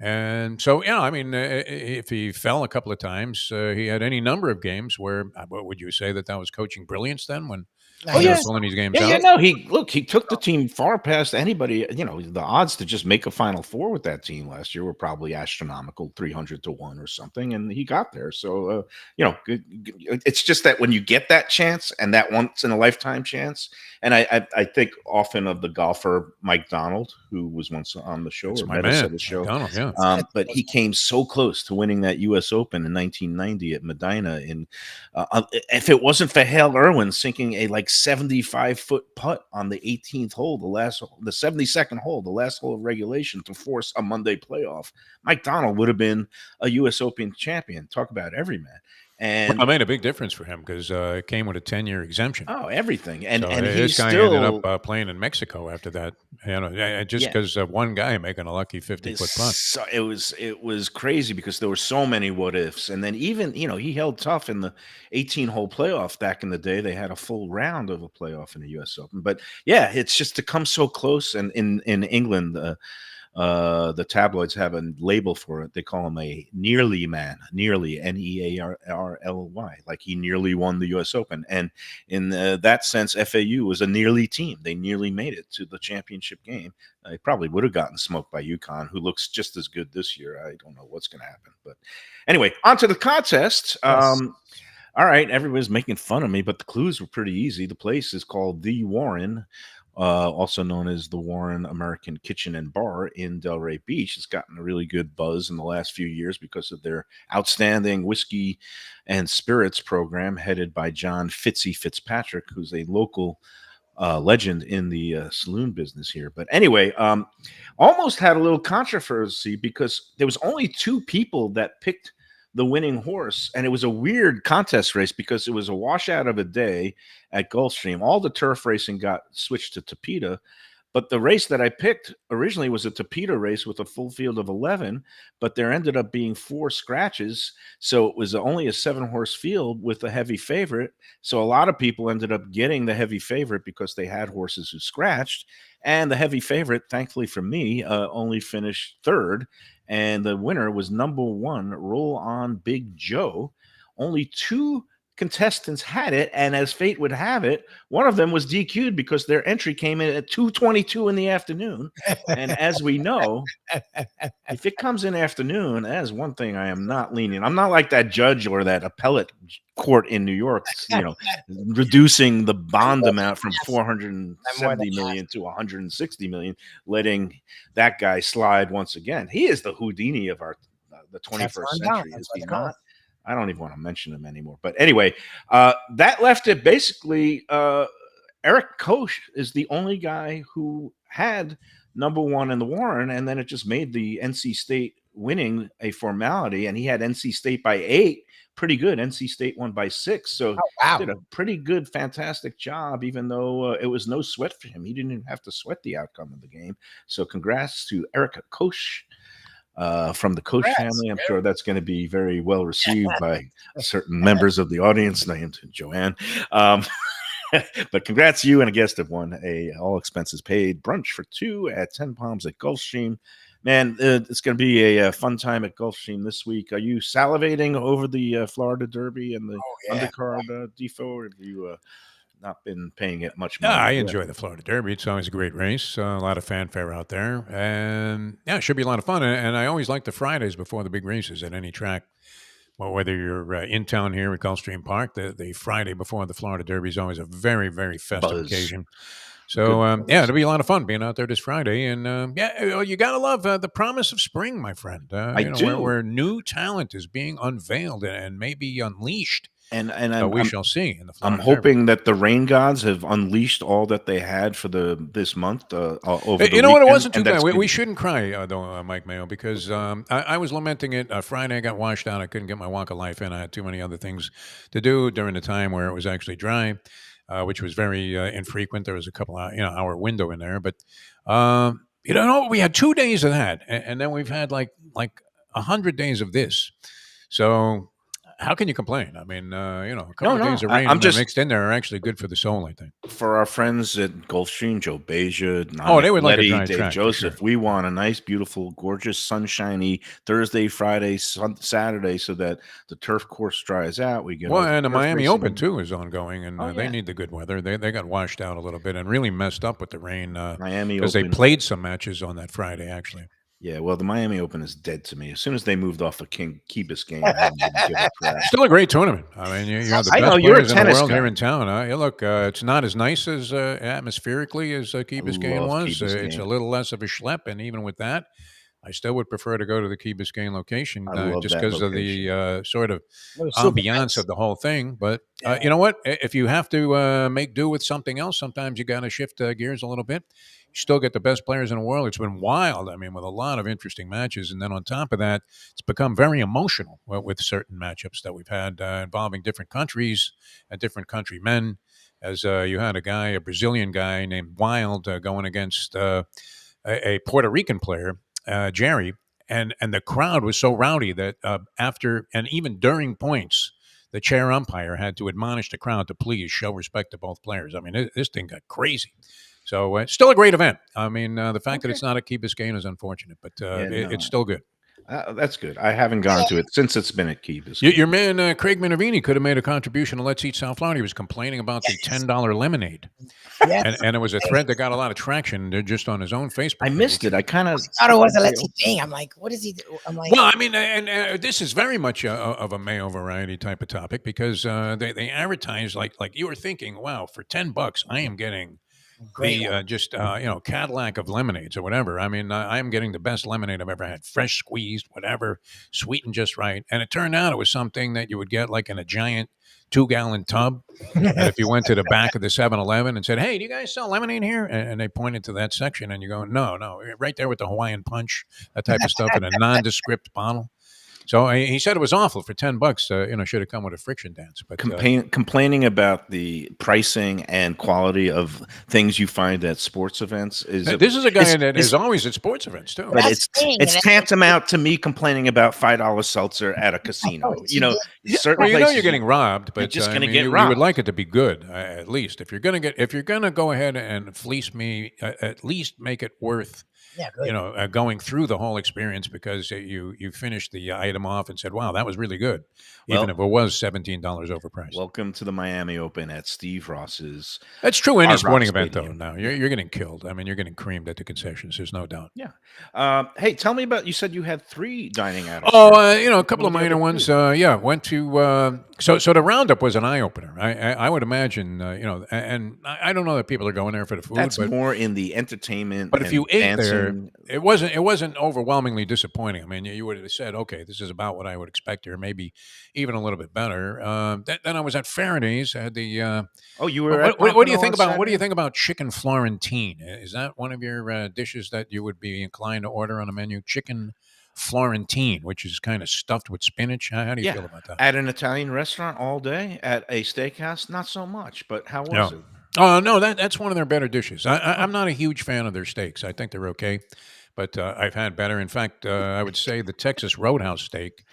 S5: And so, I mean, if he fell a couple of times, he had any number of games where, what would you say that was coaching brilliance then when he was pulling these games out?
S4: He took the team far past anybody. The odds to just make a Final Four with that team last year were probably astronomical, 300-1 or something, and he got there. So, it's just that when you get that chance and that once in a lifetime chance, and I think often of the golfer Mike Donald, who was once on the show,
S5: my man, the
S4: show.
S5: Donald, yeah.
S4: But he came so close to winning that U.S. Open in 1990 at Medina. If it wasn't for Hale Irwin sinking a 75-foot putt on the 18th hole, the 72nd hole, the last hole of regulation to force a Monday playoff, Mike Donald would have been a U.S. Open champion. Talk about every man. And
S5: I made a big difference for him because it came with a 10-year exemption.
S4: everything. And
S5: So
S4: he's
S5: this guy ended
S4: still
S5: up playing in Mexico after that. Just
S4: yeah.
S5: because of one guy making a lucky 50-foot putt.
S4: So it was crazy because there were so many what ifs, and then even he held tough in the 18-hole playoff back in the day. They had a full round of a playoff in the U.S. Open, but yeah, it's just to come so close. And in England, the tabloids have a label for it. They call him a nearly man, nearly Nearly, like he nearly won the U.S. Open. And in that sense, FAU was a nearly team. They nearly made it to the championship game. They probably would have gotten smoked by UConn, who looks just as good this year. I don't know what's going to happen. But anyway, on to the contest.
S6: Yes.
S4: All right, everybody's making fun of me, but the clues were pretty easy. The place is called The Warren, also known as the Warren American Kitchen and Bar in Delray Beach. It's gotten a really good buzz in the last few years because of their outstanding whiskey and spirits program headed by John Fitzpatrick, who's a local legend in the saloon business here. But anyway, almost had a little controversy because there was only 2 people that picked the winning horse, and it was a weird contest race because it was a washout of a day at Gulfstream. All the turf racing got switched to Tapeta, but the race that I picked originally was a Tapeta race with a full field of 11, but there ended up being 4 scratches, so it was only a 7-horse field with a heavy favorite. So a lot of people ended up getting the heavy favorite because they had horses who scratched, and the heavy favorite, thankfully for me, only finished 3rd. And the winner was number 1, Roll On Big Joe. Only 2 contestants had it, and as fate would have it, one of them was DQ'd because their entry came in at 2:22 in the afternoon. And as we know, if it comes in afternoon, that is one thing I am not lenient. I'm not like that judge or that appellate court in New York, reducing the bond amount from 470 million to 160 million, letting that guy slide once again. He is the Houdini of the 21st century, is he not? I don't even want to mention him anymore. But anyway, that left it basically. Eric Koch is the only guy who had number 1 in the Warren, and then it just made the NC State winning a formality, and he had NC State by 8. Pretty good. NC State won by 6. So he did a pretty good, fantastic job, even though it was no sweat for him. He didn't even have to sweat the outcome of the game. So congrats to Eric Koch. From the Koch family. I'm sure that's going to be very well received by certain members of the audience named Joanne. But congrats to you and a guest have won a all expenses paid brunch for 2 at 10 Palms at Gulfstream. Man, it's going to be a fun time at Gulfstream this week. Are you salivating over the Florida Derby and the undercard, Defo, or have you not been paying it much money?
S5: Yeah, I enjoy the Florida Derby. It's always a great race. A lot of fanfare out there. And yeah, it should be a lot of fun. And I always like the Fridays before the big races at any track. Well, whether you're in town here at Gulfstream Park, the Friday before the Florida Derby is always a very, very festive occasion. So, yeah, it'll be a lot of fun being out there this Friday. And, you got to love the promise of spring, my friend.
S4: I do.
S5: Where new talent is being unveiled and maybe unleashed.
S4: And
S5: we shall see in the Florida
S4: I'm hoping that the rain gods have unleashed all that they had for this month over the
S5: You know what? It
S4: weekend,
S5: wasn't too
S4: and
S5: bad.
S4: that's
S5: We
S4: good.
S5: shouldn't cry, though, Mike Mayo, because I was lamenting it. Friday, I got washed out. I couldn't get my walk of life in. I had too many other things to do during the time where it was actually dry, which was very infrequent. There was a couple hour window in there, but we had 2 days of that, and then we've had like 100 days of this. So how can you complain? I mean, a couple of days of rain mixed in there are actually good for the soul, I think.
S4: For our friends at Gulfstream, Joe Beja,
S5: they would like a dry
S4: Dave
S5: track,
S4: Joseph,
S5: sure.
S4: we want a nice, beautiful, gorgeous, sunshiny Thursday, Friday, Saturday, so that the turf course dries out. We get
S5: and the
S4: turf
S5: Miami
S4: racing.
S5: Open too is ongoing, and they need the good weather. They got washed out a little bit and really messed up with the rain.
S4: Miami
S5: because they
S4: Open.
S5: played some matches on that Friday, actually.
S4: Yeah, well, the Miami Open is dead to me. As soon as they moved off of King Kibis game, I didn't give a crap.
S5: Still a great tournament. I mean, you have the
S4: I
S5: best
S4: know, you're a
S5: players in the
S4: tennis
S5: world
S4: guy.
S5: here in town. Look, it's not as nice as atmospherically as Key Biscayne
S4: love
S5: was.
S4: Key Biscayne.
S5: It's a little less of a schlep, and even with that, I still would prefer to go to the Key Biscayne location
S4: I love
S5: just
S4: that
S5: because of
S4: location.
S5: the sort of
S6: It was super
S5: ambiance
S6: nice.
S5: of the whole thing. But
S6: Yeah.
S5: you know what? If you have to make do with something else, sometimes you got to shift gears a little bit. You still get the best players in the world. It's been wild. I mean, with a lot of interesting matches. And then on top of that, it's become very emotional with certain matchups that we've had involving different countries and different countrymen. As you had a Brazilian guy named Wild going against a Puerto Rican player, Jerry, and the crowd was so rowdy that after and even during points, the chair umpire had to admonish the crowd to please show respect to both players. I mean, this thing got crazy. So it's still a great event. I mean, the fact that it's not at Key Biscayne is unfortunate, but it's still good.
S4: That's good. I haven't gone to it since it's been at Key Biscayne.
S5: Your man Craig Minervini could have made a contribution to Let's Eat South Florida. He was complaining about the $10 lemonade, and it was a thread that got a lot of traction just on his own Facebook.
S4: I missed it. I kind of
S6: thought it was a Let's Eat thing. I'm like, what is he? I'm like,
S5: well, I mean, and this is very much of a Mayo variety type of topic because they advertise like you were thinking, wow, for $10, I am getting the Cadillac of lemonades or whatever. I mean, I am getting the best lemonade I've ever had, fresh squeezed, whatever, sweetened just right. And it turned out it was something that you would get like in a giant 2-gallon tub. And if you went to the back of the 7-Eleven and said, "Hey, do you guys sell lemonade here?" and they pointed to that section, and you go, "No, right there with the Hawaiian Punch, that type of stuff in a nondescript bottle." So he said it was awful for $10. Should have come with a friction dance. But
S4: complaining about the pricing and quality of things you find at sports events
S5: this is a guy that is always at sports events too.
S4: But it's tantamount to me complaining about $5 seltzer at a casino. Certainly,
S5: you're getting robbed, but
S4: you're just going to get
S5: you
S4: robbed.
S5: would like it to be good, at least. If you're going to go ahead and fleece me, at least make it worth. Yeah, going through the whole experience because you finished the item off and said, "Wow, that was really good," even if it was $17 overpriced.
S4: Welcome to the Miami Open at Steve Ross's.
S5: That's true. Any sporting event,
S4: Stadium.
S5: though. Now you're getting killed. I mean, you're getting creamed at the concessions. There's no doubt.
S4: Yeah. Hey, tell me about. You said you had 3 dining items.
S5: Oh, a couple of minor ones. Went to. So the roundup was an eye opener. I would imagine. And I don't know that people are going there for the food.
S4: That's
S5: but
S4: more in the entertainment.
S5: But if you ate there, it wasn't overwhelmingly disappointing. I mean, you would have said, okay, this is about what I would expect here, maybe even a little bit better. Then I was at Faraday's. I had the.
S4: You were.
S5: What do you think about? What do you think about chicken Florentine? Is that one of your dishes that you would be inclined to order on a menu? Chicken Florentine, which is kind of stuffed with spinach. How do you feel about that?
S4: At an Italian restaurant all day, at a steakhouse, not so much. But how was it?
S5: Oh no, that's one of their better dishes. I'm not a huge fan of their steaks. I think they're okay, but I've had better. In fact, I would say the Texas Roadhouse steak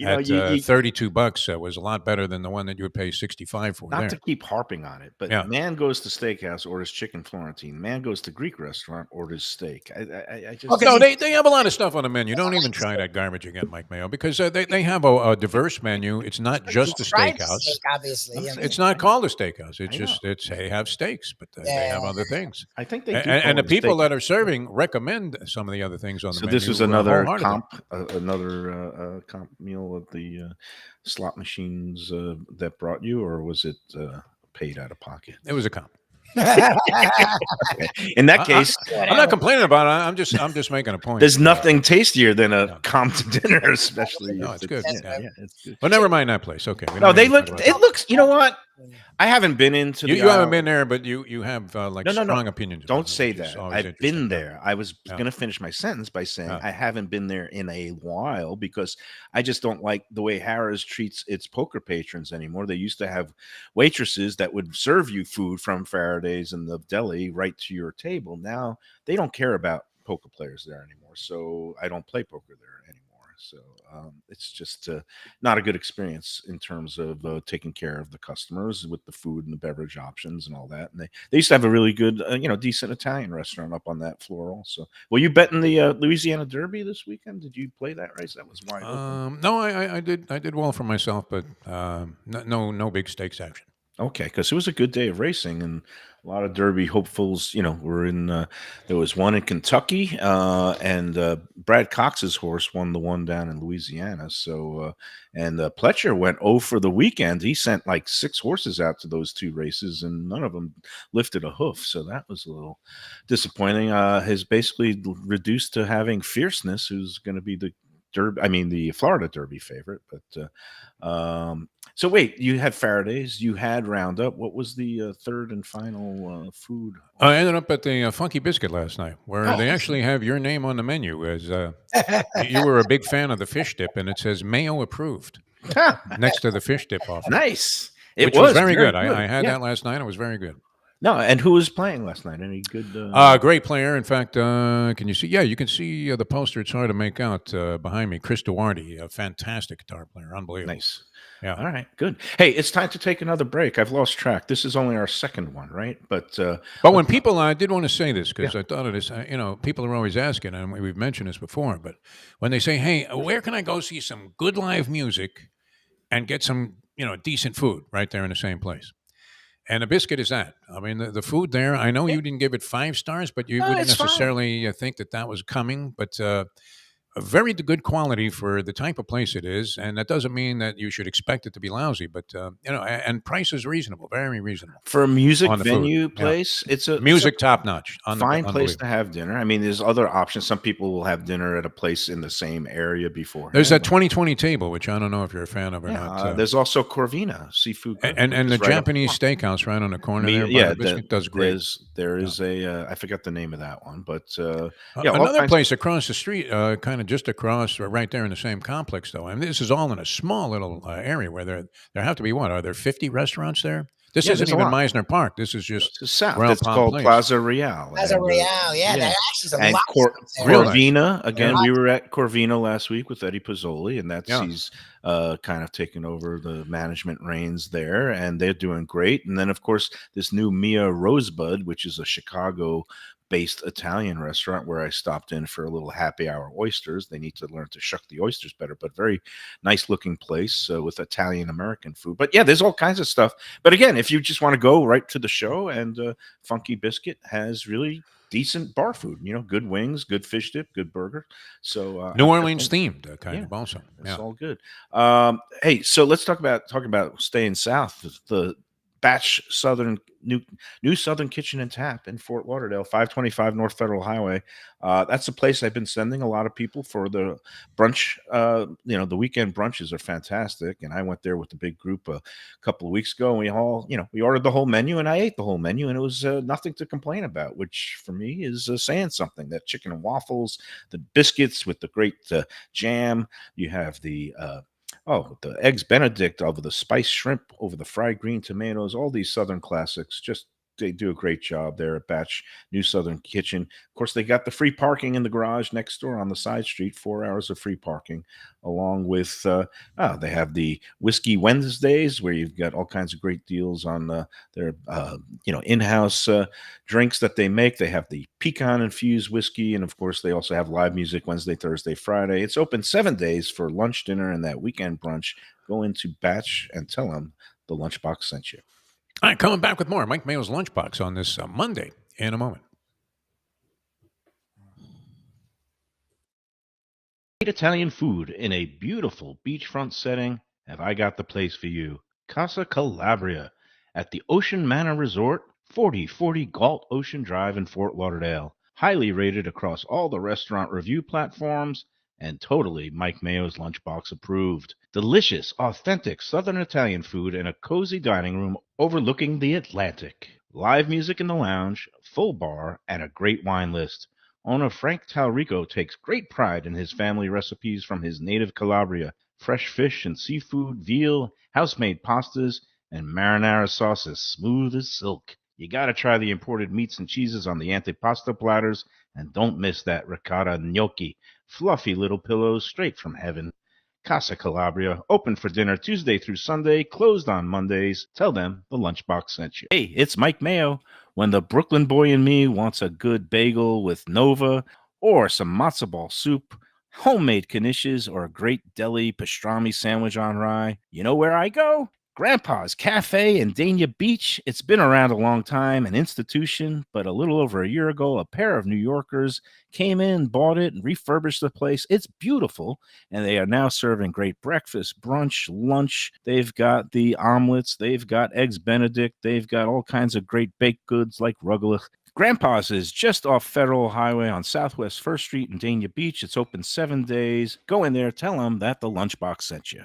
S5: at $32 was a lot better than the one that you would pay $65 for.
S4: Not to keep harping on it, but man goes to steakhouse, orders chicken Florentine. Man goes to Greek restaurant, orders steak. I just
S5: no. They have a lot of stuff on the menu. Don't even try that garbage again, Mike Mayo, because they have a diverse menu. It's not just a steakhouse.
S6: Steak, obviously,
S5: it's not called a steakhouse. It's they have steaks, but they have other things.
S4: I think they do.
S5: And the people that are serving recommend some of the other things on the menu.
S4: So this was another comp meal of the slot machines that brought you, or was it paid out of pocket?
S5: It was a comp.
S4: In that case,
S5: I'm not complaining about it. I'm just making a point.
S4: There's nothing tastier than a comp to dinner, especially.
S5: No, it's good.
S4: It's good.
S5: Well, never mind that place. Okay.
S4: No, they look. It looks. You know what? I haven't been into.
S5: You haven't been there, but you have strong opinions.
S4: Don't say that. I've been there. I was
S5: Yeah.
S4: going to finish my sentence by saying
S5: Yeah.
S4: I haven't been there in a while because I just don't like the way Harrah's treats its poker patrons anymore. They used to have waitresses that would serve you food from Faraday's and the deli right to your table. Now they don't care about poker players there anymore, so I don't play poker there anymore. So it's just not a good experience in terms of taking care of the customers with the food and the beverage options and all that. And they used to have a really good, decent Italian restaurant up on that floor also. Well, you betting the Louisiana Derby this weekend? Did you play that race? That was wide open.
S5: No, I did well for myself, but no big stakes action.
S4: Okay, because it was a good day of racing and a lot of Derby hopefuls. Were in. There was one in Kentucky, and Brad Cox's horse won the one down in Louisiana. And Pletcher went 0 for the weekend. He sent like 6 horses out to those 2 races, and none of them lifted a hoof. So that was a little disappointing. Has basically reduced to having Fierceness, who's going to be the the Florida Derby favorite, but. So wait, you had Faraday's, you had Roundup. What was the third and final food?
S5: I ended up at the Funky Biscuit last night, where
S6: Oh.
S5: they actually have your name on the menu. As you were a big fan of the fish dip, and it says Mayo approved next to the fish dip offer.
S4: Nice.
S5: Which was very good. I had that last night. It was very good.
S4: No, and who was playing last night? Any good?
S5: Great player. In fact, can you see? Yeah, you can see the poster. It's hard to make out behind me. Chris Duarte, a fantastic guitar player. Unbelievable.
S4: Nice.
S5: Yeah.
S4: All right. Good. Hey, it's time to take another break. I've lost track. This is only our second one, right? But
S5: when people, I did want to say this because I thought of this. People are always asking, and we've mentioned this before. But when they say, "Hey, where can I go see some good live music and get some, decent food right there in the same place?" And the biscuit is that. I mean, the food there. I know you didn't give it 5 stars, but you wouldn't necessarily think that was coming. But a very good quality for the type of place it is, and that doesn't mean that you should expect it to be lousy. But and price is reasonable, very reasonable
S4: for a music
S5: on the
S4: venue
S5: food.
S4: place. It's a
S5: music top notch,
S4: fine place to have dinner. I mean, there's other options. Some people will have dinner at a place in the same area before.
S5: There's that 2020 table, which I don't know if you're a fan of or not.
S4: There's also Corvina seafood,
S5: and the
S4: right
S5: Japanese steakhouse right on the corner there.
S4: Yeah,
S5: the biscuit does great.
S4: There is I forgot the name of that one, but
S5: another place across the street, kind of just across. Right there in the same complex, though. I mean, this is all in a small little area where there have to be Are there 50 restaurants there? This isn't even Meisner Park. This is just
S4: south. It's called Plaza Real.
S6: Plaza Real, yeah. That actually is a lot.
S4: Corvina again. We were at Corvina last week with Eddie Pizzoli, and he's kind of taken over the management reins there, and they're doing great. And then, of course, this new Mia Rosebud, which is a Chicago-based Italian restaurant where I stopped in for a little happy hour oysters. They need to learn to shuck the oysters better, but very nice looking place with Italian American food. But yeah, there's all kinds of stuff. But again, if you just want to go right to the show, and Funky Biscuit has really decent bar food, good wings, good fish dip, good burger. So
S5: New Orleans themed kind of also.
S4: It's all good. Hey, so let's talk about staying south. The Batch New Southern Kitchen and Tap in Fort Lauderdale, 525 North Federal Highway. That's a place I've been sending a lot of people for the brunch. The weekend brunches are fantastic, and I went there with the big group a couple of weeks ago, and we all, we ordered the whole menu, and I ate the whole menu, and it was nothing to complain about, which for me is saying something. That chicken and waffles, the biscuits with the great jam. You have the eggs Benedict over the spiced shrimp, over the fried green tomatoes, all these Southern classics. Just they do a great job there at Batch New Southern Kitchen. Of course, they got the free parking in the garage next door on the side street, 4 hours of free parking, along with they have the Whiskey Wednesdays, where you've got all kinds of great deals on their in-house drinks that they make. They have the pecan infused whiskey, and of course, they also have live music Wednesday, Thursday, Friday. It's open 7 days for lunch, dinner, and that weekend brunch. Go into Batch and tell them the Lunchbox sent you.
S5: All right, coming back with more Mike Mayo's Lunchbox on this Monday in a moment.
S4: Italian food in a beautiful beachfront setting. Have I got the place for you? Casa Calabria at the Ocean Manor Resort, 4040 Galt Ocean Drive in Fort Lauderdale. Highly rated across all the restaurant review platforms, and totally Mike Mayo's Lunchbox approved. Delicious, authentic Southern Italian food in a cozy dining room overlooking the Atlantic. Live music in the lounge, full bar, and a great wine list. Owner Frank Talrico takes great pride in his family recipes from his native Calabria. Fresh fish and seafood, veal, house-made pastas, and marinara sauces smooth as silk. You gotta try the imported meats and cheeses on the antipasto platters, and don't miss that ricotta gnocchi. Fluffy little pillows straight from heaven. Casa Calabria, open for dinner Tuesday through Sunday, closed on Mondays. Tell them the Lunchbox sent you. Hey, it's Mike Mayo. When the Brooklyn boy in me wants a good bagel with Nova, or some matzo ball soup, homemade knishes, or a great deli pastrami sandwich on rye, you know where I go? Grandpa's Cafe in Dania Beach. It's been around a long time, an institution, but a little over a year ago, a pair of New Yorkers came in, bought it, and refurbished the place. It's beautiful, and they are now serving great breakfast, brunch, lunch. They've got the omelets, they've got eggs Benedict, they've got all kinds of great baked goods like rugelach. Grandpa's is just off Federal Highway on Southwest First Street in Dania Beach. It's open 7 days. Go in there, tell them that the Lunchbox sent you.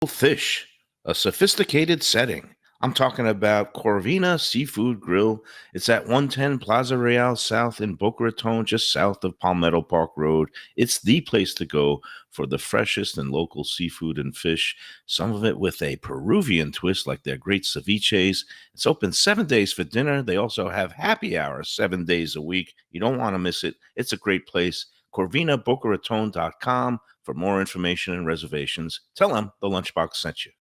S4: Fish, a sophisticated setting. I'm talking about Corvina Seafood Grill. It's at 110 Plaza Real South in Boca Raton, just south of Palmetto Park Road. It's the place to go for the freshest and local seafood and fish, some of it with a Peruvian twist like their great ceviches. It's open 7 days for dinner. They also have happy hour 7 days a week. You don't want to miss it. It's a great place. CorvinaBocaRaton.com for more information and reservations. Tell them the Lunchbox sent you.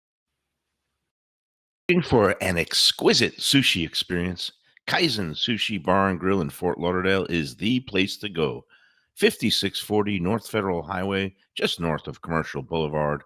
S4: Looking for an exquisite sushi experience? Kaizen Sushi Bar and Grill in Fort Lauderdale is the place to go. 5640 North Federal Highway, just north of Commercial Boulevard.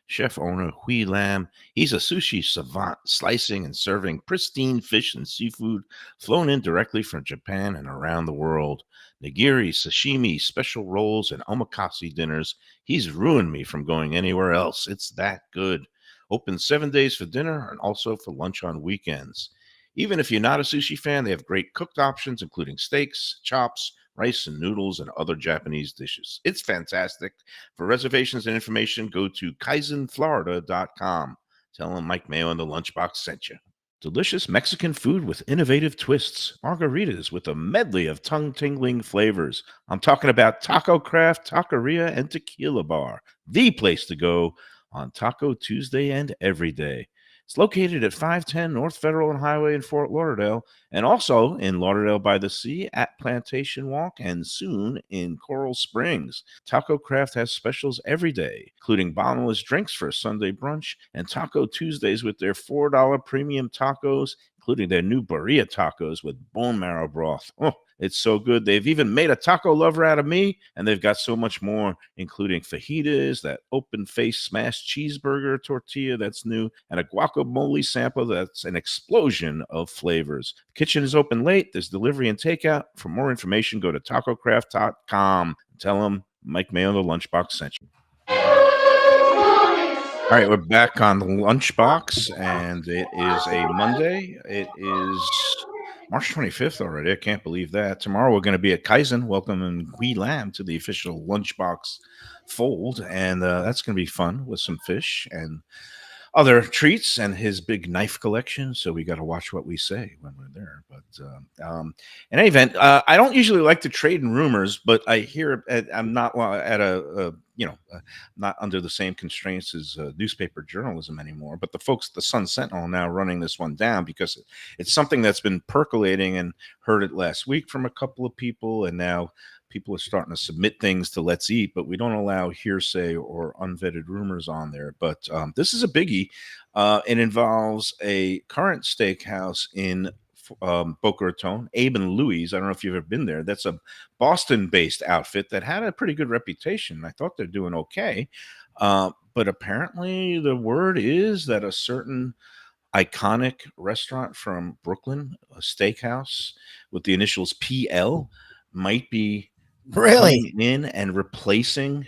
S4: Chef owner Hui Lam, he's a sushi savant, slicing and serving pristine fish and seafood flown in directly from Japan and around the world. Nigiri, sashimi, special rolls, and omakase dinners. He's ruined me from going anywhere else. It's that good. Open 7 days for dinner and also for lunch on weekends. Even if you're not a sushi fan, they have great cooked options, including steaks, chops, rice and noodles, and other Japanese dishes. It's fantastic. For reservations and information, go to kaizenflorida.com. Tell them Mike Mayo and the Lunchbox sent you. Delicious Mexican food with innovative twists. Margaritas with a medley of tongue-tingling flavors. I'm talking about Taco Craft, Taqueria, and Tequila Bar. The place to go on Taco Tuesday and every day. It's located at 510 North Federal and Highway in Fort Lauderdale, and also in Lauderdale by the Sea at Plantation Walk, and soon in Coral Springs. Taco Craft has specials every day, including bottomless drinks for a Sunday brunch, and Taco Tuesdays with their $4 premium tacos, including their new burrito tacos with bone marrow broth. Oh, it's so good. They've even made a taco lover out of me, and they've got so much more, including fajitas, that open-faced smashed cheeseburger tortilla that's new, and a guacamole sample that's an explosion of flavors. The kitchen is open late. There's delivery and takeout. For more information, go to tacocraft.com. Tell them Mike Mayo, the Lunchbox sent you. All right, we're back on the Lunchbox, and it is a Monday. It is March 25th already. I can't believe that. Tomorrow we're going to be at Kaizen, welcoming Hui Lam to the official Lunchbox fold, and that's going to be fun with some fish and other treats and his big knife collection. So we got to watch what we say when we're there. But in any event, I don't usually like to trade in rumors, but I hear I'm not at not under the same constraints as newspaper journalism anymore. But the folks at the Sun Sentinel are now running this one down because it's something that's been percolating, and heard it last week from a couple of people, and now people are starting to submit things to Let's Eat, but we don't allow hearsay or unvetted rumors on there. But this is a biggie. It involves a current steakhouse in Boca Raton, Abe and Louie's. I don't know if you've ever been there. That's a Boston-based outfit that had a pretty good reputation. I thought they're doing okay. But apparently the word is that a certain iconic restaurant from Brooklyn, a steakhouse with the initials PL, might be
S6: Really?
S4: in and replacing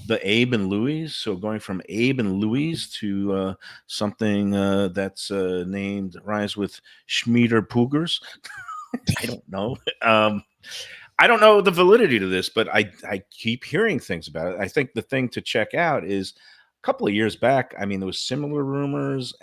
S4: the Abe and Louie's. So going from Abe and Louie's to something that's named rhymes with Schmieder Poogers. I don't know. I don't know the validity to this, but I keep hearing things about it. I think the thing to check out is a couple of years back, I mean, there was similar rumors,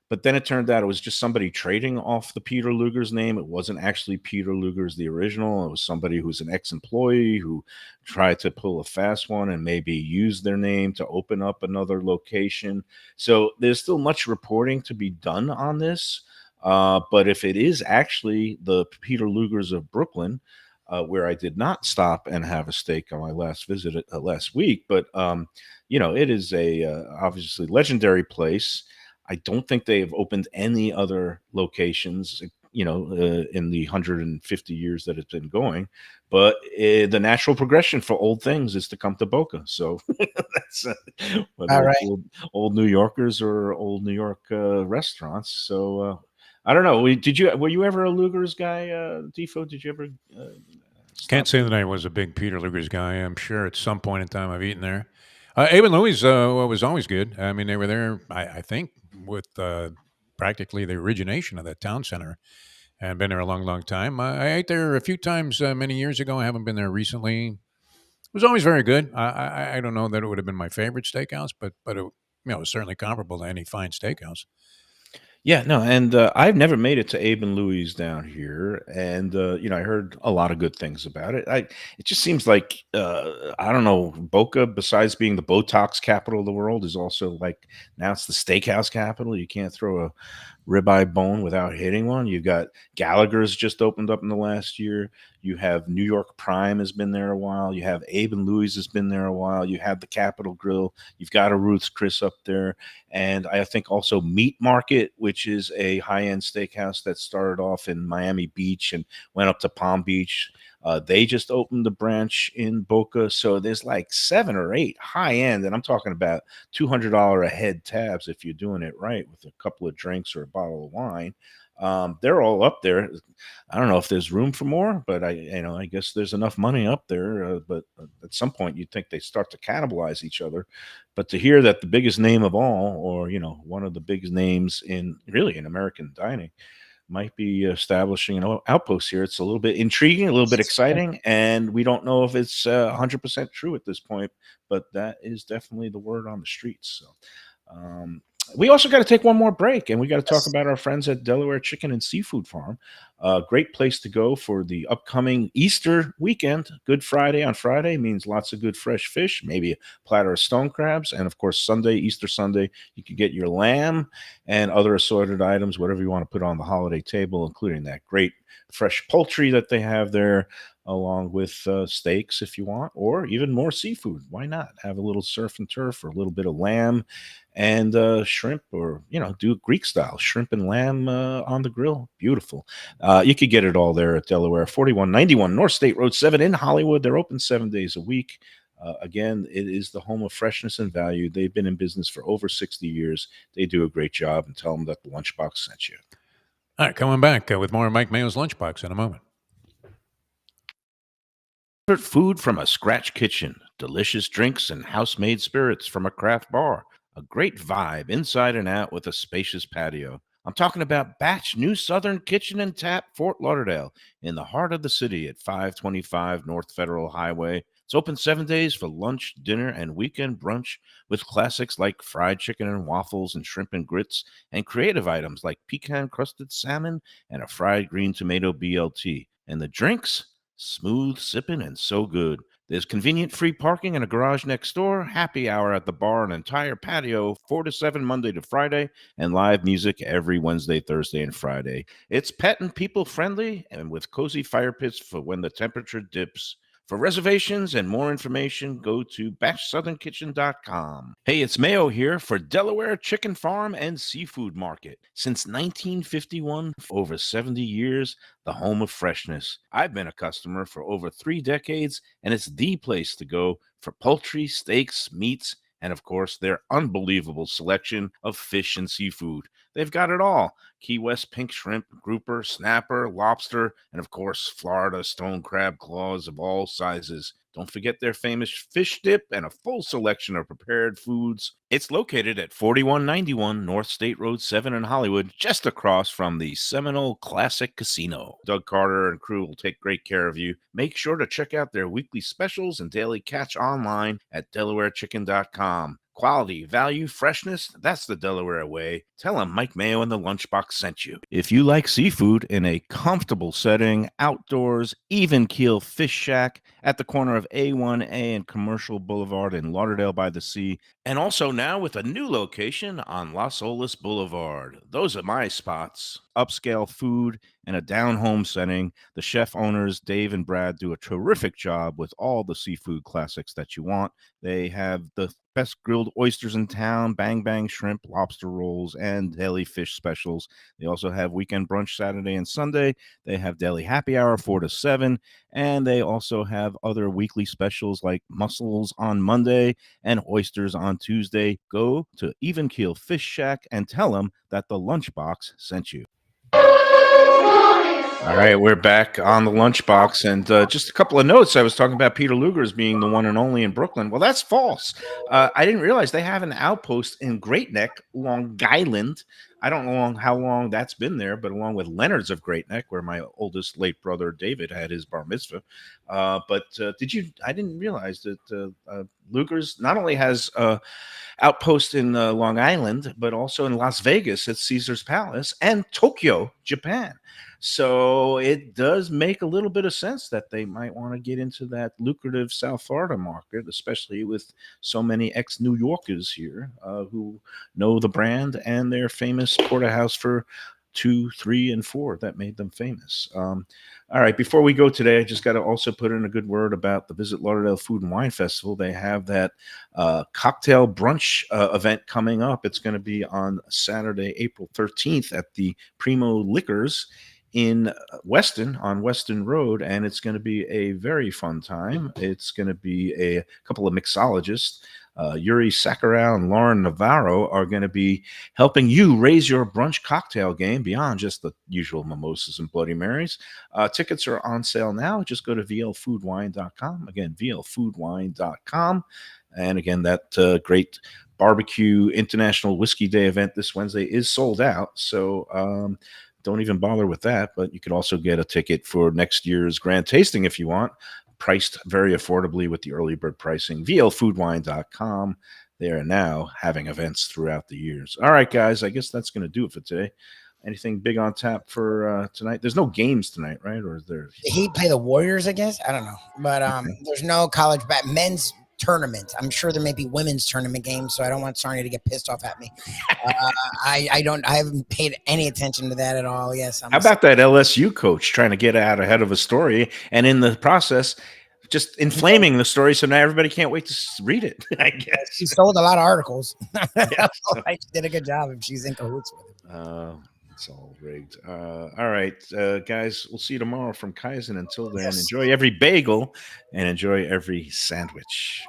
S4: but then it turned out it was just somebody trading off the Peter Luger's name. It wasn't actually Peter Luger's, the original. It was somebody who's an ex-employee who tried to pull a fast one and maybe use their name to open up another location. So there's still much reporting to be done on this. But if it is actually the Peter Luger's of Brooklyn, where I did not stop and have a steak on my last visit last week, but it is a obviously legendary place. I don't think they have opened any other locations in the 150 years that it's been going. But the natural progression for old things is to come to Boca. So that's whether it's old New Yorkers or old New York restaurants. So I don't know. Were you ever a Luger's guy, Defo? Did you ever?
S5: Can't say that I was a big Peter Luger's guy. I'm sure at some point in time I've eaten there. Abe and Louie's was always good. I mean, they were there, I think, with practically the origination of that town center, and been there a long, long time. I ate there a few times many years ago. I haven't been there recently. It was always very good. I don't know that it would have been my favorite steakhouse, but it was certainly comparable to any fine steakhouse.
S4: Yeah, no, and I've never made it to Abe and Louie's down here, and I heard a lot of good things about it. It just seems like I don't know, Boca, besides being the Botox capital of the world, is also like now it's the steakhouse capital. You can't throw a ribeye bone without hitting one. You've got Gallagher's just opened up in the last year. You have New York Prime has been there a while. You have Abe and Louie's has been there a while. You have the Capitol Grill. You've got a Ruth's Chris up there. And I think also Meat Market, which is a high-end steakhouse that started off in Miami Beach and went up to Palm Beach. They just opened a branch in Boca. So there's like 7 or 8 high-end, and I'm talking about $200 a head tabs if you're doing it right with a couple of drinks or a bottle of wine. They're all up there. I don't know if there's room for more, but I guess there's enough money up there. But at some point, you'd think they start to cannibalize each other. But to hear that the biggest name of all, or one of the biggest names in American dining, might be establishing an outpost here, it's a little bit intriguing, a little bit exciting, and we don't know if it's 100% true at this point. But that is definitely the word on the streets. So. We also got to take one more break, and we got to talk about our friends at Delaware Chicken and Seafood Farm. Great place to go for the upcoming Easter weekend. Good Friday on Friday means lots of good fresh fish, maybe a platter of stone crabs, and of course Easter Sunday, you can get your lamb and other assorted items, whatever you want to put on the holiday table, including that great fresh poultry that they have there, along with steaks if you want, or even more seafood. Why not have a little surf and turf, or a little bit of lamb and shrimp, or do Greek style shrimp and lamb on the grill? Beautiful. You could get it all there at Delaware, 4191 North State Road 7 in Hollywood. They're open 7 days a week. Again, it is the home of freshness and value. They've been in business for over 60 years. They do a great job, and tell them that the Lunchbox sent you.
S5: All right, coming back with more of Mike Mayo's Lunchbox in a moment.
S4: Food from a scratch kitchen, delicious drinks and house-made spirits from a craft bar, a great vibe inside and out with a spacious patio. I'm talking about Batch New Southern Kitchen and Tap, Fort Lauderdale, in the heart of the city at 525 North Federal Highway. It's open 7 days for lunch, dinner, and weekend brunch, with classics like fried chicken and waffles and shrimp and grits, and creative items like pecan-crusted salmon and a fried green tomato BLT. And the drinks? Smooth sipping and so good. There's convenient free parking and a garage next door, happy hour at the bar, an entire patio, 4 to 7 Monday to Friday, and live music every Wednesday, Thursday, and Friday. It's pet and people friendly, and with cozy fire pits for when the temperature dips. For reservations and more information, go to batchsouthernkitchen.com. Hey, it's Mayo here for Delaware Chicken Farm and Seafood Market. Since 1951, for over 70 years, the home of freshness. I've been a customer for over 3 decades, and it's the place to go for poultry, steaks, meats, and of course, their unbelievable selection of fish and seafood. They've got it all. Key West pink shrimp, grouper, snapper, lobster, and of course, Florida stone crab claws of all sizes. Don't forget their famous fish dip and a full selection of prepared foods. It's located at 4191 North State Road 7 in Hollywood, just across from the Seminole Classic Casino. Doug Carter and crew will take great care of you. Make sure to check out their weekly specials and daily catch online at DelawareChicken.com. Quality, value, freshness, that's the Delaware way. Tell them Mike Mayo and the Lunchbox sent you. If you like seafood in a comfortable setting, outdoors, even keel fish shack, at the corner of A1A and Commercial Boulevard in Lauderdale by the Sea, and also now with a new location on Las Olas Boulevard. Those are my spots. Upscale food and a down-home setting. The chef owners, Dave and Brad, do a terrific job with all the seafood classics that you want. They have the best grilled oysters in town, bang bang shrimp, lobster rolls, and deli fish specials. They also have weekend brunch Saturday and Sunday. They have deli happy hour 4 to 7, and they also have other weekly specials like mussels on Monday and oysters on Tuesday. Go to Even Keel Fish Shack and tell them that the Lunchbox sent you. All right, we're back on the Lunchbox, and just a couple of notes. I was talking about Peter Luger's being the one and only in Brooklyn. Well, that's false. I didn't realize they have an outpost in Great Neck, Long Island. I don't know how long that's been there, but along with Leonard's of Great Neck, where my oldest late brother David had his bar mitzvah. But I didn't realize that Luger's not only has outpost in Long Island, but also in Las Vegas at Caesar's Palace and Tokyo, Japan. So it does make a little bit of sense that they might want to get into that lucrative South Florida market, especially with so many ex-New Yorkers here who know the brand and their famous porterhouse for 2, 3, and 4 that made them famous. All right, before we go today, I just got to also put in a good word about the Visit Lauderdale Food and Wine Festival. They have that cocktail brunch event coming up. It's going to be on Saturday, April 13th at the Primo Liquors in Weston on Weston Road, and it's going to be a very fun time. It's going to be a couple of mixologists. Yuri Sakharov and Lauren Navarro are going to be helping you raise your brunch cocktail game beyond just the usual mimosas and Bloody Marys. Tickets are on sale now. Just go to vlfoodwine.com. Again, vlfoodwine.com. And again, that great barbecue International Whiskey Day event this Wednesday is sold out. So don't even bother with that. But you could also get a ticket for next year's grand tasting if you want, priced very affordably with the early bird pricing. vlfoodwine.com. They are now having events throughout the years. All right, guys, I guess that's going to do it for today. Anything big on tap for tonight? There's no games tonight, right? Or is there?
S6: Did he play the Warriors, I guess? I don't know. But there's no college men's tournament. I'm sure there may be women's tournament games, so I don't want Sonya to get pissed off at me. I haven't paid any attention to that at all. Yes.
S4: How about that LSU coach trying to get out ahead of a story and in the process just inflaming the story so now everybody can't wait to read it, I guess.
S6: She sold a lot of articles.
S4: Yeah, so.
S6: She did a good job if she's in cahoots with him.
S4: It's all rigged. All right, guys, we'll see you tomorrow from Kaizen. Until then, enjoy every bagel and enjoy every sandwich.